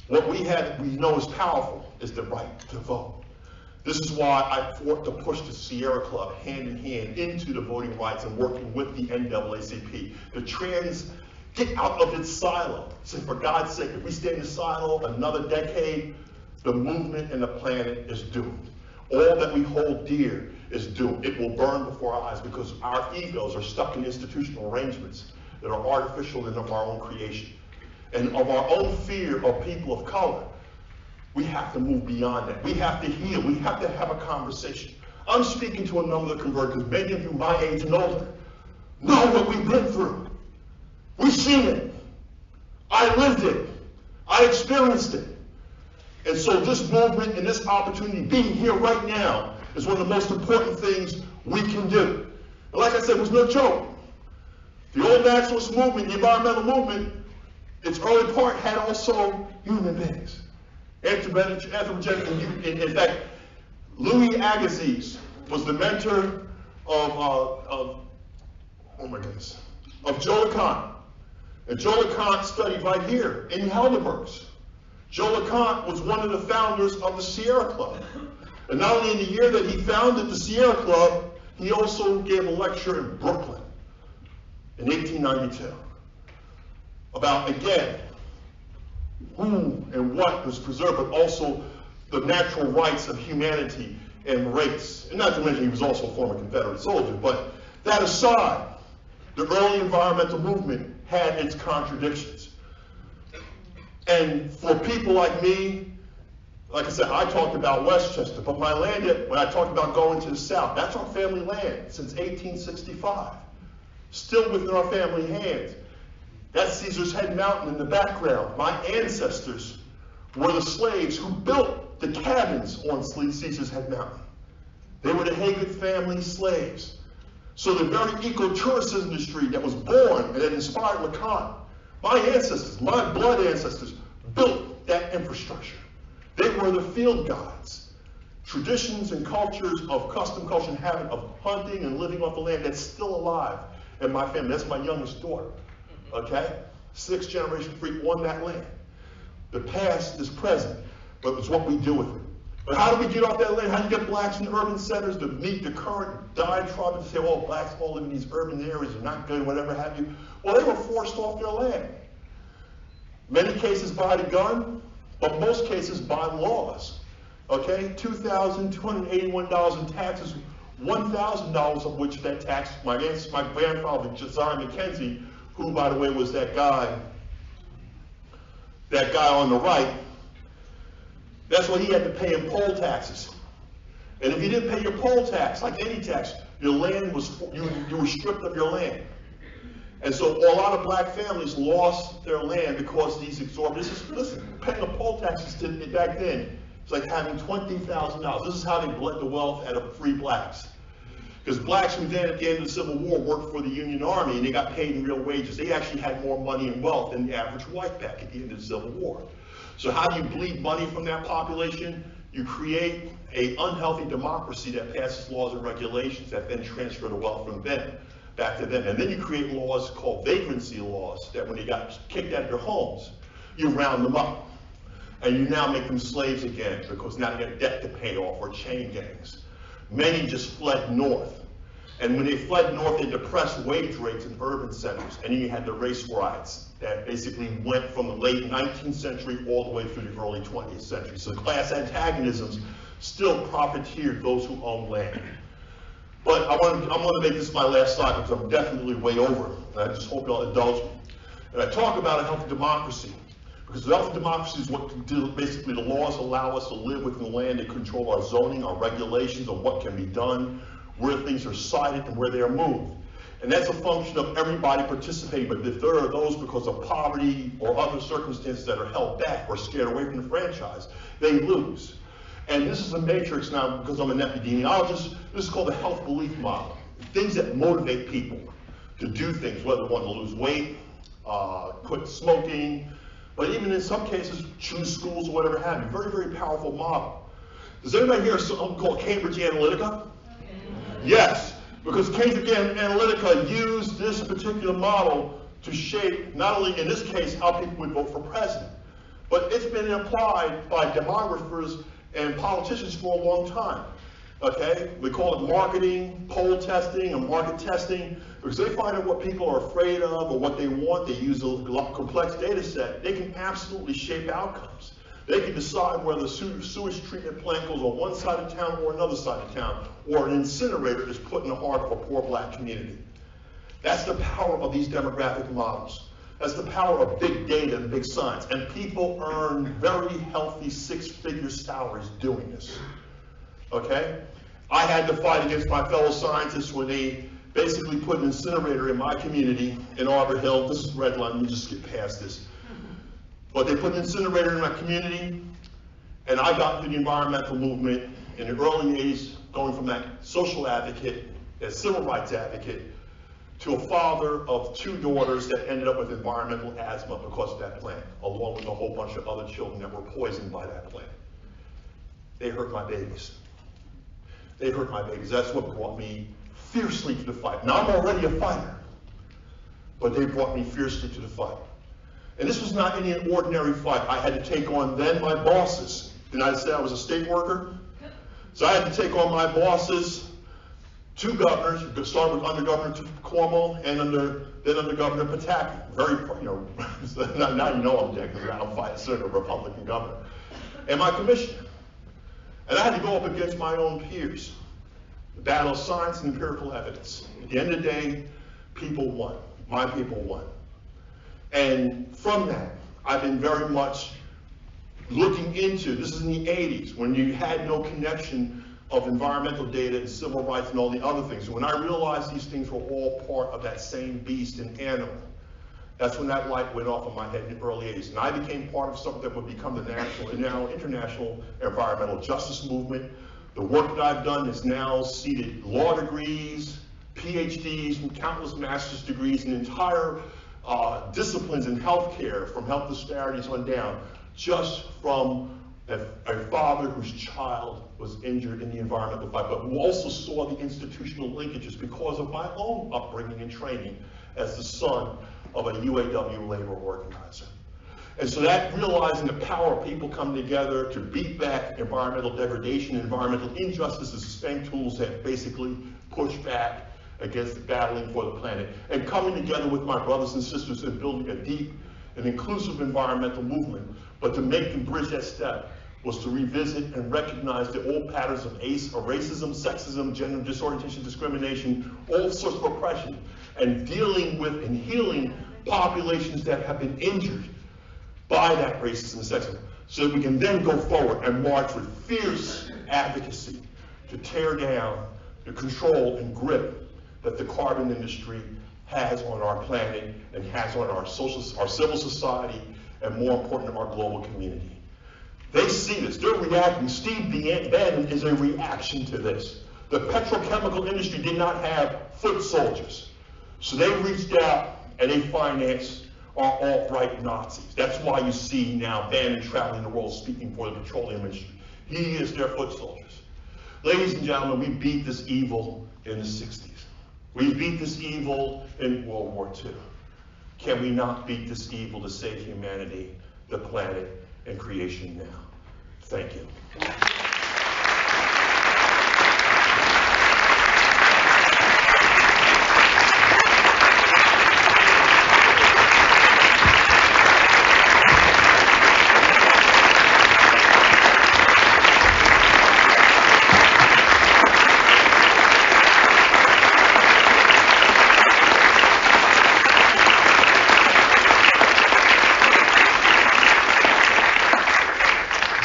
what we know is powerful is the right to vote. This is why I fought to push the Sierra Club hand in hand into the voting rights and working with the NAACP. The get out of its silo. Say, for God's sake, if we stay in the silo another decade, the movement and the planet is doomed. All that we hold dear is doomed. It will burn before our eyes because our egos are stuck in institutional arrangements that are artificial and of our own creation. And of our own fear of people of color, we have to move beyond that. We have to heal. We have to have a conversation. I'm speaking to a number of converted because many of you my age and older know what we've been through. We've seen it. I lived it. I experienced it. And so this movement and this opportunity, being here right now, is one of the most important things we can do. And like I said, it was no joke. The old naturalist movement, the environmental movement, its early part had also human beings. Anthropogenic, in fact, Louis Agassiz was the mentor of Joe LeConte. And Joe LeConte studied right here in Helderbergs. Joe LeConte was one of the founders of the Sierra Club. And not only in the year that he founded the Sierra Club, he also gave a lecture in Brooklyn in 1892 about, again, who and what was preserved, but also the natural rights of humanity and race. And not to mention he was also a former Confederate soldier, but that aside, the early environmental movement had its contradictions. And for people like me, like I said, I talked about Westchester, but my land, when I talked about going to the South, that's our family land since 1865. Still within our family hands. That's Caesar's Head Mountain in the background. My ancestors were the slaves who built the cabins on Caesar's Head Mountain. They were the Haggard family slaves. So the very ecotourism industry that was born and that inspired LeConte, my ancestors, my blood ancestors, built that infrastructure. They were the field guides. Traditions and cultures of custom culture and habit of hunting and living off the land that's still alive in my family. That's my youngest daughter, okay? sixth generation free on that land. The past is present, but it's what we do with it. But how do we get off that land? How do you get blacks in urban centers to meet the current diatribe and say, oh, blacks all live in these urban areas are not good, whatever have you? Well, they were forced off their land. Many cases by the gun, but most cases by laws. Okay, $2,281 in taxes, $1,000 of which that tax, my grandfather, Josiah McKenzie, who, by the way, was that guy on the right, that's what he had to pay in poll taxes. And if you didn't pay your poll tax, like any tax, your land was, you were stripped of your land. And so a lot of black families lost their land because these exorbitant, listen, paying a poll taxes back then, it's like having $20,000. This is how they bled the wealth out of free blacks. Because blacks who then at the end of the Civil War worked for the Union Army and they got paid in real wages. They actually had more money and wealth than the average white back at the end of the Civil War. So how do you bleed money from that population? You create an unhealthy democracy that passes laws and regulations that then transfer the wealth from them back to them. And then you create laws called vagrancy laws that when they got kicked out of their homes, you round them up. And you now make them slaves again because now they got debt to pay off or chain gangs. Many just fled north. And when they fled north, they depressed wage rates in urban centers. And then you had the race riots that basically went from the late 19th century all the way through the early 20th century. So class antagonisms still profiteered those who own land. But I'm going to make this my last slide because I'm definitely way over. And I just hope you'll indulge me. And I talk about a healthy democracy. Because the healthy democracy is what basically the laws allow us to live within the land and control our zoning, our regulations on what can be done, where things are sited and where they are moved. And that's a function of everybody participating. But if there are those because of poverty or other circumstances that are held back or scared away from the franchise, they lose. And this is a matrix now because I'm an epidemiologist. This is called the health belief model. Things that motivate people to do things, whether they want to lose weight, quit smoking, but even in some cases, choose schools or whatever have you. Very, very powerful model. Does anybody hear something called Cambridge Analytica? Yes, because Cambridge Analytica used this particular model to shape, not only in this case, how people would vote for president, but it's been applied by demographers and politicians for a long time. Okay, we call it marketing, poll testing, and market testing, because they find out what people are afraid of or what they want. They use a complex data set. They can absolutely shape outcomes. They can decide whether the sewage treatment plant goes on one side of town or another side of town, or an incinerator is put in the heart of a poor black community. That's the power of these demographic models. That's the power of big data and big science. And people earn very healthy six-figure salaries doing this. Okay? I had to fight against my fellow scientists when they basically put an incinerator in my community in Arbor Hill. This is red line, let me just skip past this. But they put an incinerator in my community, and I got into the environmental movement in the early 80s, going from that social advocate, that civil rights advocate, to a father of two daughters that ended up with environmental asthma because of that plant, along with a whole bunch of other children that were poisoned by that plant. They hurt my babies. They hurt my babies. That's what brought me fiercely to the fight. Now, I'm already a fighter, but they brought me fiercely to the fight. And this was not any ordinary fight. I had to take on then my bosses. Didn't I say I was a state worker? So I had to take on my bosses, two governors, starting with under Governor Cuomo and then under Governor Pataki. Very, now you know I'm dead because I'm fighting a Republican governor. And my commissioner. And I had to go up against my own peers. The battle of science and empirical evidence. At the end of the day, people won. My people won. And from that, I've been very much looking into, this is in the 80s, when you had no connection of environmental data and civil rights and all the other things. So when I realized these things were all part of that same beast and animal, that's when that light went off in my head in the early 80s. And I became part of something that would become the national and now international environmental justice movement. The work that I've done has now seeded law degrees, PhDs, and countless master's degrees in entire disciplines in healthcare, from health disparities on down, just from a father whose child was injured in the environmental fight, but who also saw the institutional linkages because of my own upbringing and training as the son of a UAW labor organizer. And so that realizing the power of people coming together to beat back environmental degradation, environmental injustice is the same tools that basically push back against battling for the planet. And coming together with my brothers and sisters and building a deep and inclusive environmental movement. But to make and bridge that step was to revisit and recognize the old patterns of racism, sexism, gender disorientation, discrimination, all sorts of oppression, and dealing with and healing populations that have been injured by that racism and sexism, so that we can then go forward and march with fierce advocacy to tear down the control and grip that the carbon industry has on our planet and has on our civil society, and more important, our global community. They see this, they're reacting. Steve Bannon is a reaction to this. The petrochemical industry did not have foot soldiers, so they reached out and they financed our alt-right Nazis. That's why you see now Bannon traveling the world speaking for the petroleum industry. He is their foot soldiers. Ladies and gentlemen, we beat this evil in the 60s. We beat this evil in World War II. Can we not beat this evil to save humanity, the planet, and creation now? Thank you.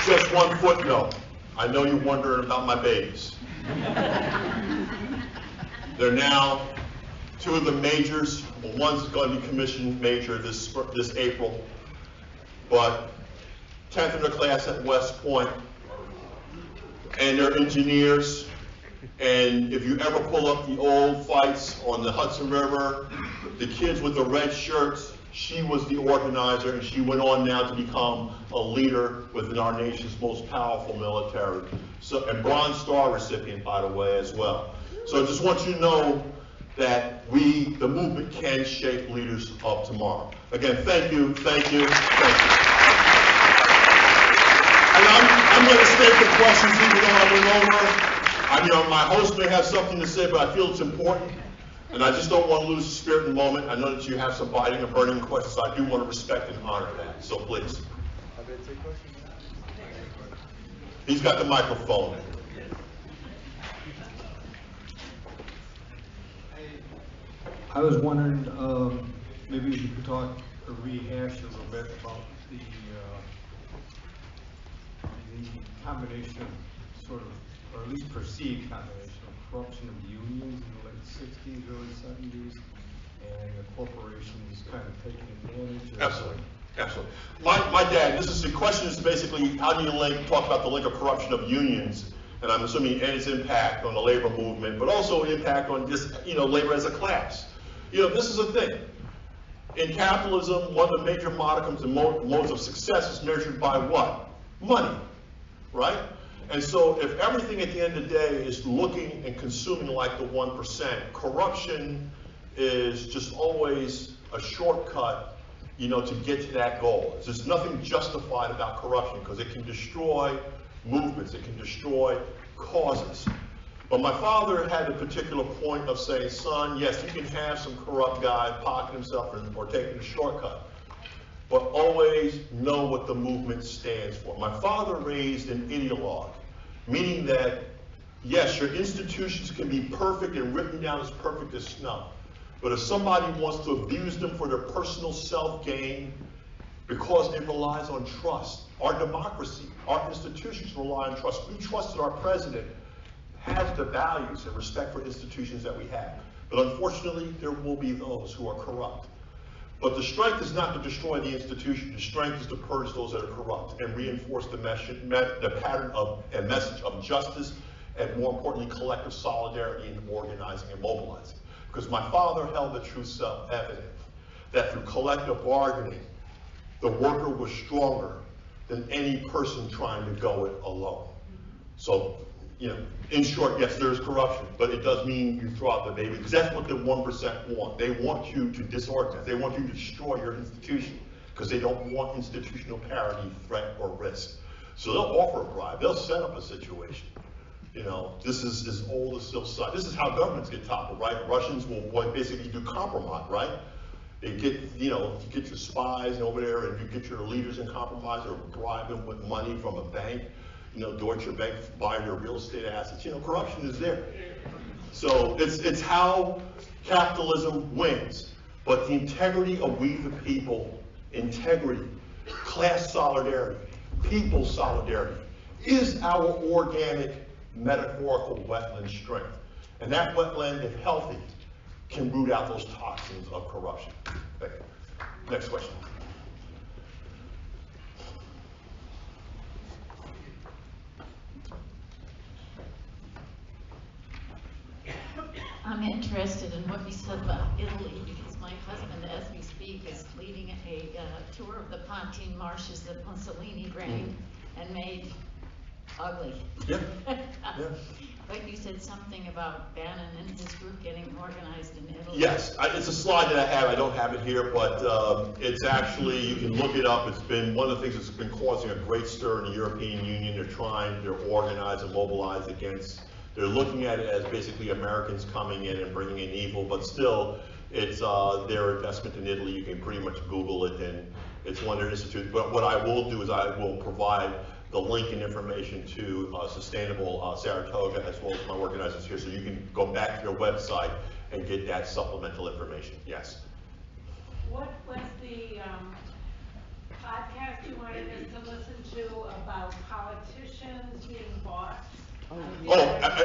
Just one footnote. I know you're wondering about my babies. They're now two of the majors. Well, one's going to be commissioned major this April, but 10th in their class at West Point, and they're engineers. And if you ever pull up the old fights on the Hudson River, the kids with the red shirts, she was the organizer, and she went on now to become a leader within our nation's most powerful military. So, and Bronze Star recipient, by the way, as well. So I just want you to know that the movement can shape leaders of tomorrow. Again, thank you, thank you, thank you. And I'm going to stay for questions even though I went over. My host may have something to say, but I feel it's important. And I just don't want to lose the spirit in the moment. I know that you have some biting and burning questions, so I do want to respect and honor that. So please. He's got the microphone. I was wondering, maybe you could talk or rehash a little bit about the combination, sort of, or at least perceived combination of corruption of unions in the late 60s, early 70s, and the corporations kind of taking advantage of. Absolutely. Absolutely. My dad, the question is basically, how do you talk about the link of corruption of unions, and I'm assuming and its impact on the labor movement, but also impact on just, labor as a class. This is the thing. In capitalism, one of the major modicums and modes of success is measured by what? Money, right? And so if everything at the end of the day is looking and consuming like the 1%, corruption is just always a shortcut, to get to that goal. There's nothing justified about corruption because it can destroy movements, it can destroy causes. But my father had a particular point of saying, son, yes, you can have some corrupt guy pocket himself or taking a shortcut, but always know what the movement stands for. My father raised an ideologue, meaning that, yes, your institutions can be perfect and written down as perfect as snow, but if somebody wants to abuse them for their personal self-gain because it relies on trust, our democracy, our institutions rely on trust. We trust that our president has the values and respect for institutions that we have. But unfortunately, there will be those who are corrupt. But the strength is not to destroy the institution. The strength is to purge those that are corrupt and reinforce the pattern of and message of justice, and more importantly, collective solidarity in organizing and mobilizing. Because my father held the truth self-evident that through collective bargaining, the worker was stronger than any person trying to go it alone. So you know, in short, yes, there's corruption, but it does mean you throw out the baby, because that's what the 1% want. They want you to disorganize. They want you to destroy your institution, because they don't want institutional parity, threat, or risk. So they'll offer a bribe. They'll set up a situation. You know, this is as old as society. This is how governments get toppled, right? Russians will basically do compromise, right? They get, you know, you get your spies over there, and you get your leaders in compromise, or bribe them with money from a bank. You know, Deutsche Bank buying their real estate assets. You know, corruption is there. So it's how capitalism wins. But the integrity of we the people, integrity, class solidarity, people solidarity, is our organic, metaphorical wetland strength. And that wetland, if healthy, can root out those toxins of corruption. Thank you. Next question. I'm interested in what you said about Italy, because my husband, as we speak, is leading a tour of the Pontine marshes that Mussolini drained and made ugly. Yeah. But you said something about Bannon and his group getting organized in Italy. Yes, it's a slide that I have. I don't have it here, but it's actually, you can look it up. It's been one of the things that's been causing a great stir in the European Union. They're organized and mobilized against. They're looking at it as basically Americans coming in and bringing in evil, but still, it's their investment in Italy. You can pretty much Google it, and it's one of their institutes. But what I will do is I will provide the link and information to Sustainable Saratoga, as well as my organizers here, so you can go back to their website and get that supplemental information. Yes? What was the podcast you wanted us to listen to about politicians being bought?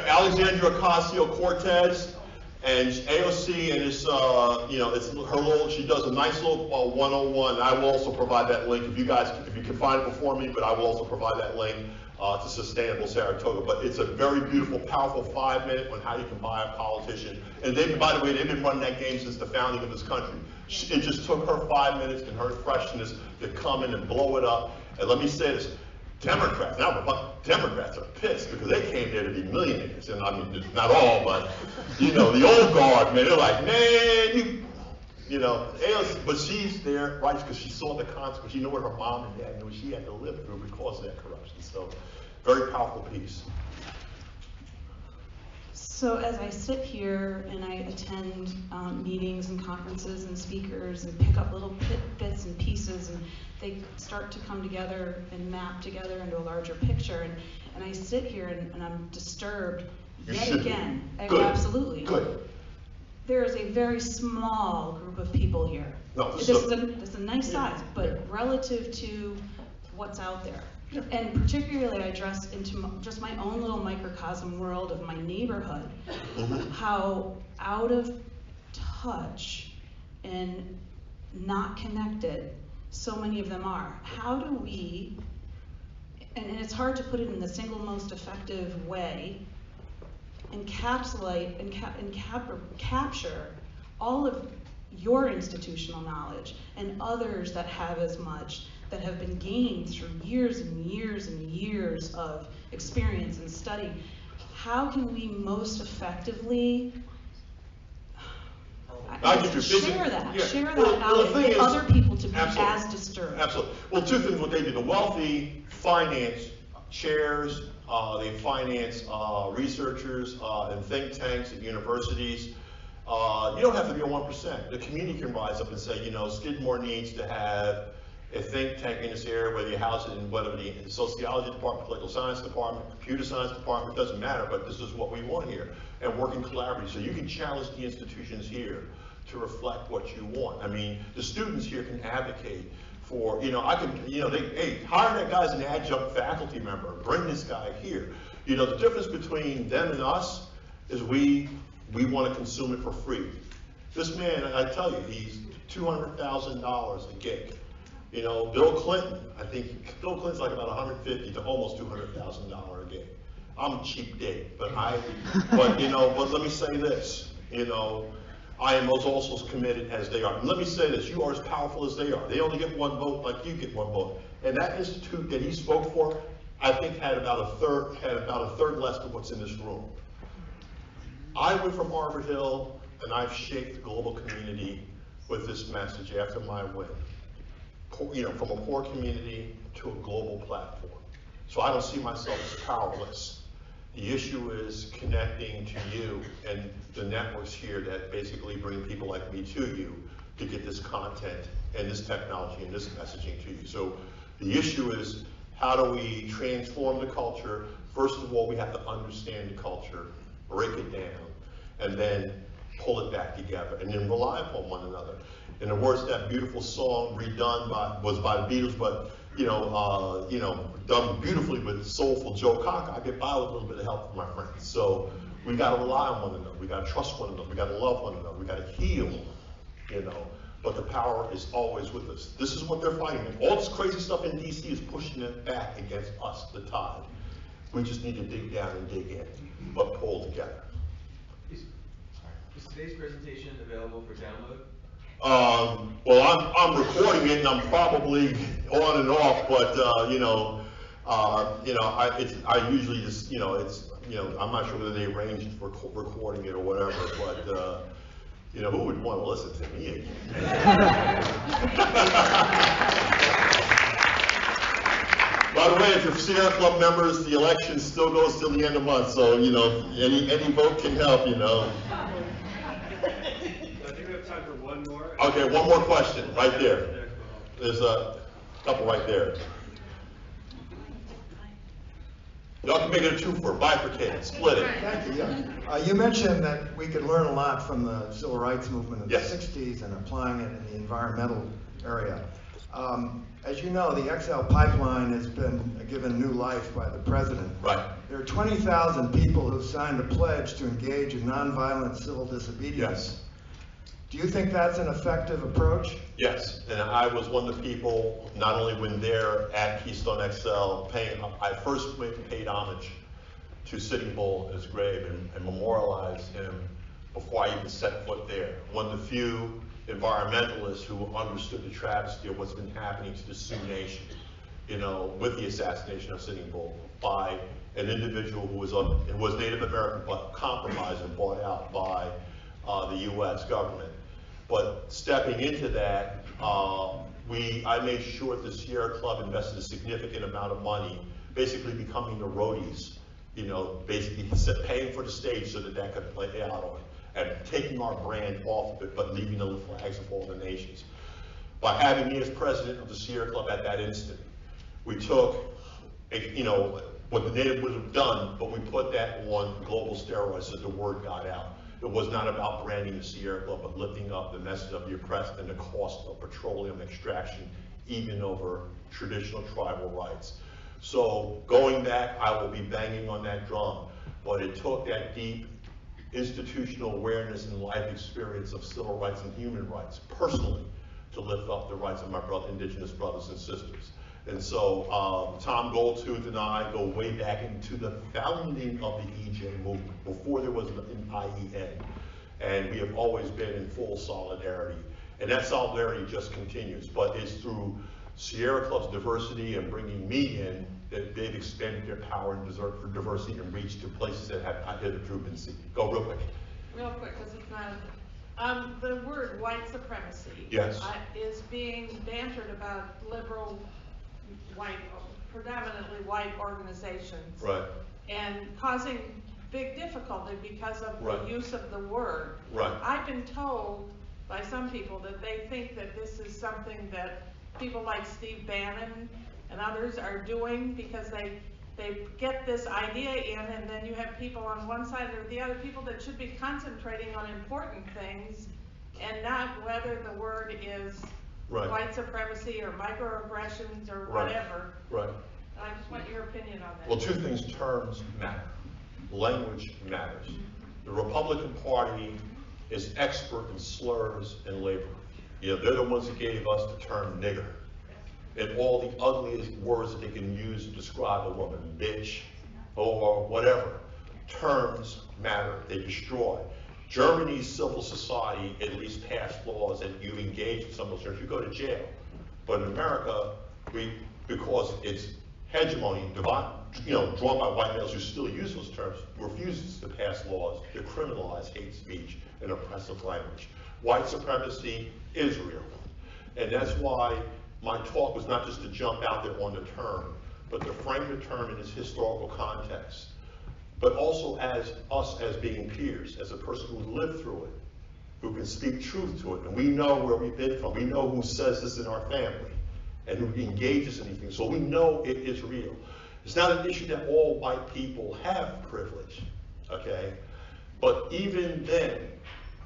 Alexandria Ocasio-Cortes and AOC, and it's you know, it's her little. She does a nice little 101. I will also provide that link if you can find it before me. But I will also provide that link to Sustainable Saratoga. But it's a very beautiful, powerful 5-minute on how you can buy a politician. And they, by the way, they've been running that game since the founding of this country. It just took her 5 minutes and her freshness to come in and blow it up. And let me say this. Democrats are pissed because they came there to be millionaires, and I mean, not all, but you know, the old guard, man, they're like, man, you know, but she's there, right, because she saw the consequence. You know what her mom and dad knew she had to live through because of that corruption. So, very powerful piece. So as I sit here and I attend meetings and conferences and speakers and pick up little bits and pieces, and they start to come together and map together into a larger picture, and I sit here and I'm disturbed yet again. Good. Absolutely. Good. There is a very small group of people here. No, This is a nice size, but relative to what's out there. Yeah. And particularly I address into just my own little microcosm world of my neighborhood, how out of touch and not connected so many of them are. How do we, and it's hard to put it in the single most effective way, encapsulate and capture all of your institutional knowledge and others that have as much, that have been gained through years and years and years of experience and study. How can we most effectively share that out and get other people to be as disturbed? Absolutely. Well, two things what they do. The wealthy finance chairs, they finance researchers and think tanks at universities. You don't have to be a 1%. The community can rise up and say, you know, Skidmore needs to have a think tank in this area, whether you house it in whatever the sociology department, political science department, computer science department, doesn't matter, but this is what we want here, and working collaboratively. So you can challenge the institutions here to reflect what you want. I mean, the students here can advocate for, you know, hey, hire that guy as an adjunct faculty member, bring this guy here. You know, the difference between them and us is we want to consume it for free. This man, I tell you, he's $200,000 a gig. You know, Bill Clinton, I think Bill Clinton's like about $150,000 to almost $200,000 a gig. I'm a cheap date, but you know, but let me say this, you know, I am also as committed as they are. And let me say this, you are as powerful as they are. They only get one vote like you get one vote. And that institute that he spoke for I think had about a third less than what's in this room. I went from Harvard Hill, and I've shaped the global community with this message after my win. You know, from a poor community to a global platform. So I don't see myself as powerless. The issue is connecting to you and the networks here that basically bring people like me to you to get this content and this technology and this messaging to you. So the issue is, how do we transform the culture? First of all, we have to understand the culture, break it down, and then pull it back together, and then rely upon one another. In the words of that beautiful song, was by the Beatles, but done beautifully with soulful Joe Cocker, I get by with a little bit of help from my friends. So we got to rely on one another. We got to trust one another. We got to love one another. We got to heal, But the power is always with us. This is what they're fighting. All this crazy stuff in D.C. is pushing it back against us, the tide. We just need to dig down and dig in, but pull together. Is today's presentation available for download? Well, I'm recording it, and I'm probably on and off, but I usually just, I'm not sure whether they arranged for recording it or whatever, but who would want to listen to me again? By the way, if you're Sierra Club members, the election still goes till the end of the month, so any vote can help, I think we have time for one more. Okay, one more question, right there. There's a couple right there. Y'all can make it a twofer, bifurcate it, split it. Thank you, yeah. You mentioned that we could learn a lot from the civil rights movement of the Yes. 60s and applying it in the environmental area. As you know, the XL pipeline has been given new life by the president. Right. There are 20,000 people who've signed a pledge to engage in nonviolent civil disobedience. Yes. Do you think that's an effective approach? Yes, and I was one of the people, not only when there at Keystone XL, I first paid homage to Sitting Bull in his grave and memorialized him before I even set foot there. One of the few environmentalists who understood the travesty of what's been happening to the Sioux Nation, with the assassination of Sitting Bull by an individual who was Native American but compromised and bought out by the U.S. government. But stepping into that, I made sure that the Sierra Club invested a significant amount of money, basically becoming the roadies, basically paying for the stage so that could play out on it, and taking our brand off of it, but leaving the flags of all the nations. By having me as president of the Sierra Club at that instant, we took, what the native would have done, but we put that on global steroids as the word got out. It was not about branding the Sierra Club, but lifting up the message of the oppressed and the cost of petroleum extraction, even over traditional tribal rights. So going back, I will be banging on that drum, but it took that deep institutional awareness and life experience of civil rights and human rights, personally, to lift up the rights of my indigenous brothers and sisters. And so Tom Goldtooth and I go way back into the founding of the EJ movement, before there was an IEN. And we have always been in full solidarity. And that solidarity just continues, but it's through Sierra Club's diversity and bringing me in that they've expanded their power and for diversity and reach to places that have hitherto been seen. Go real quick. Real quick, because it's not, the word white supremacy Yes. Is being bantered about liberal predominantly white organizations. Right. And causing big difficulty because of Right. the use of the word. Right. I've been told by some people that they think that this is something that people like Steve Bannon and others are doing because they get this idea in, and then you have people on one side or the other, people that should be concentrating on important things and not whether the word is Right. white supremacy or microaggressions or Right. whatever. Right. I just want your opinion on that. Well, two things, terms matter. Language matters. The Republican Party is expert in slurs and labor. They're the ones that gave us the term nigger and all the ugliest words that they can use to describe a woman, bitch, or whatever. Terms matter, they destroy. Germany's civil society at least passed laws that you engage in some of those terms, you go to jail. But in America, because it's hegemony, drawn by white males who still use those terms, refuses to pass laws that criminalize hate speech and oppressive language. White supremacy is real. And that's why my talk was not just to jump out there on the term, but to frame the term in its historical context, but also as us as being peers, as a person who lived through it, who can speak truth to it. And we know where we've been from. We know who says this in our family and who engages in anything. So we know it is real. It's not an issue that all white people have privilege, okay? But even then,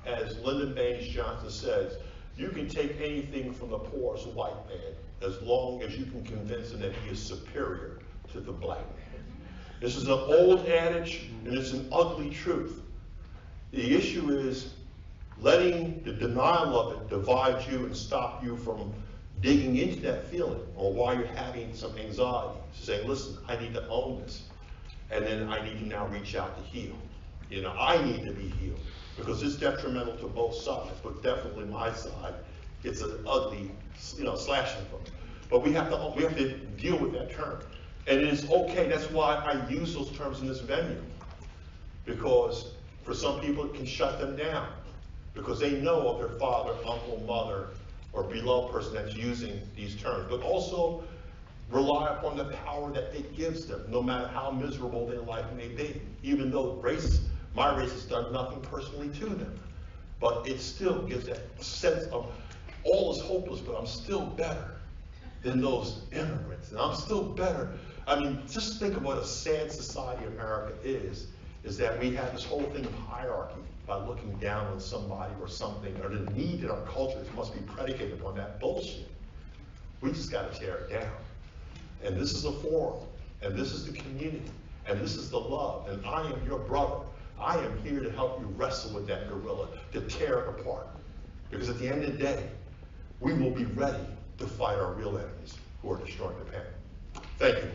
as Lyndon Baines Johnson says, you can take anything from the poorest white man as long as you can convince him that he is superior to the black man. This is an old adage, and it's an ugly truth. The issue is letting the denial of it divide you and stop you from digging into that feeling, or while you're having some anxiety, saying, listen, I need to own this, and then I need to now reach out to heal. I need to be healed, because it's detrimental to both sides, but definitely my side. It's an ugly, slashing from it. But we have to deal with that term. And it is okay, that's why I use those terms in this venue. Because for some people it can shut them down, because they know of their father, uncle, mother, or beloved person that's using these terms, but also rely upon the power that it gives them, no matter how miserable their life may be, even though my race has done nothing personally to them. But it still gives that sense of all is hopeless, but I'm still better than those immigrants, and I'm still better. I mean, just think of what a sad society America is that we have this whole thing of hierarchy by looking down on somebody or something, or the need in our culture must be predicated upon that bullshit. We just got to tear it down. And this is a forum, and this is the community, and this is the love, and I am your brother. I am here to help you wrestle with that gorilla, to tear it apart. Because at the end of the day, we will be ready to fight our real enemies who are destroying the planet. Thank you.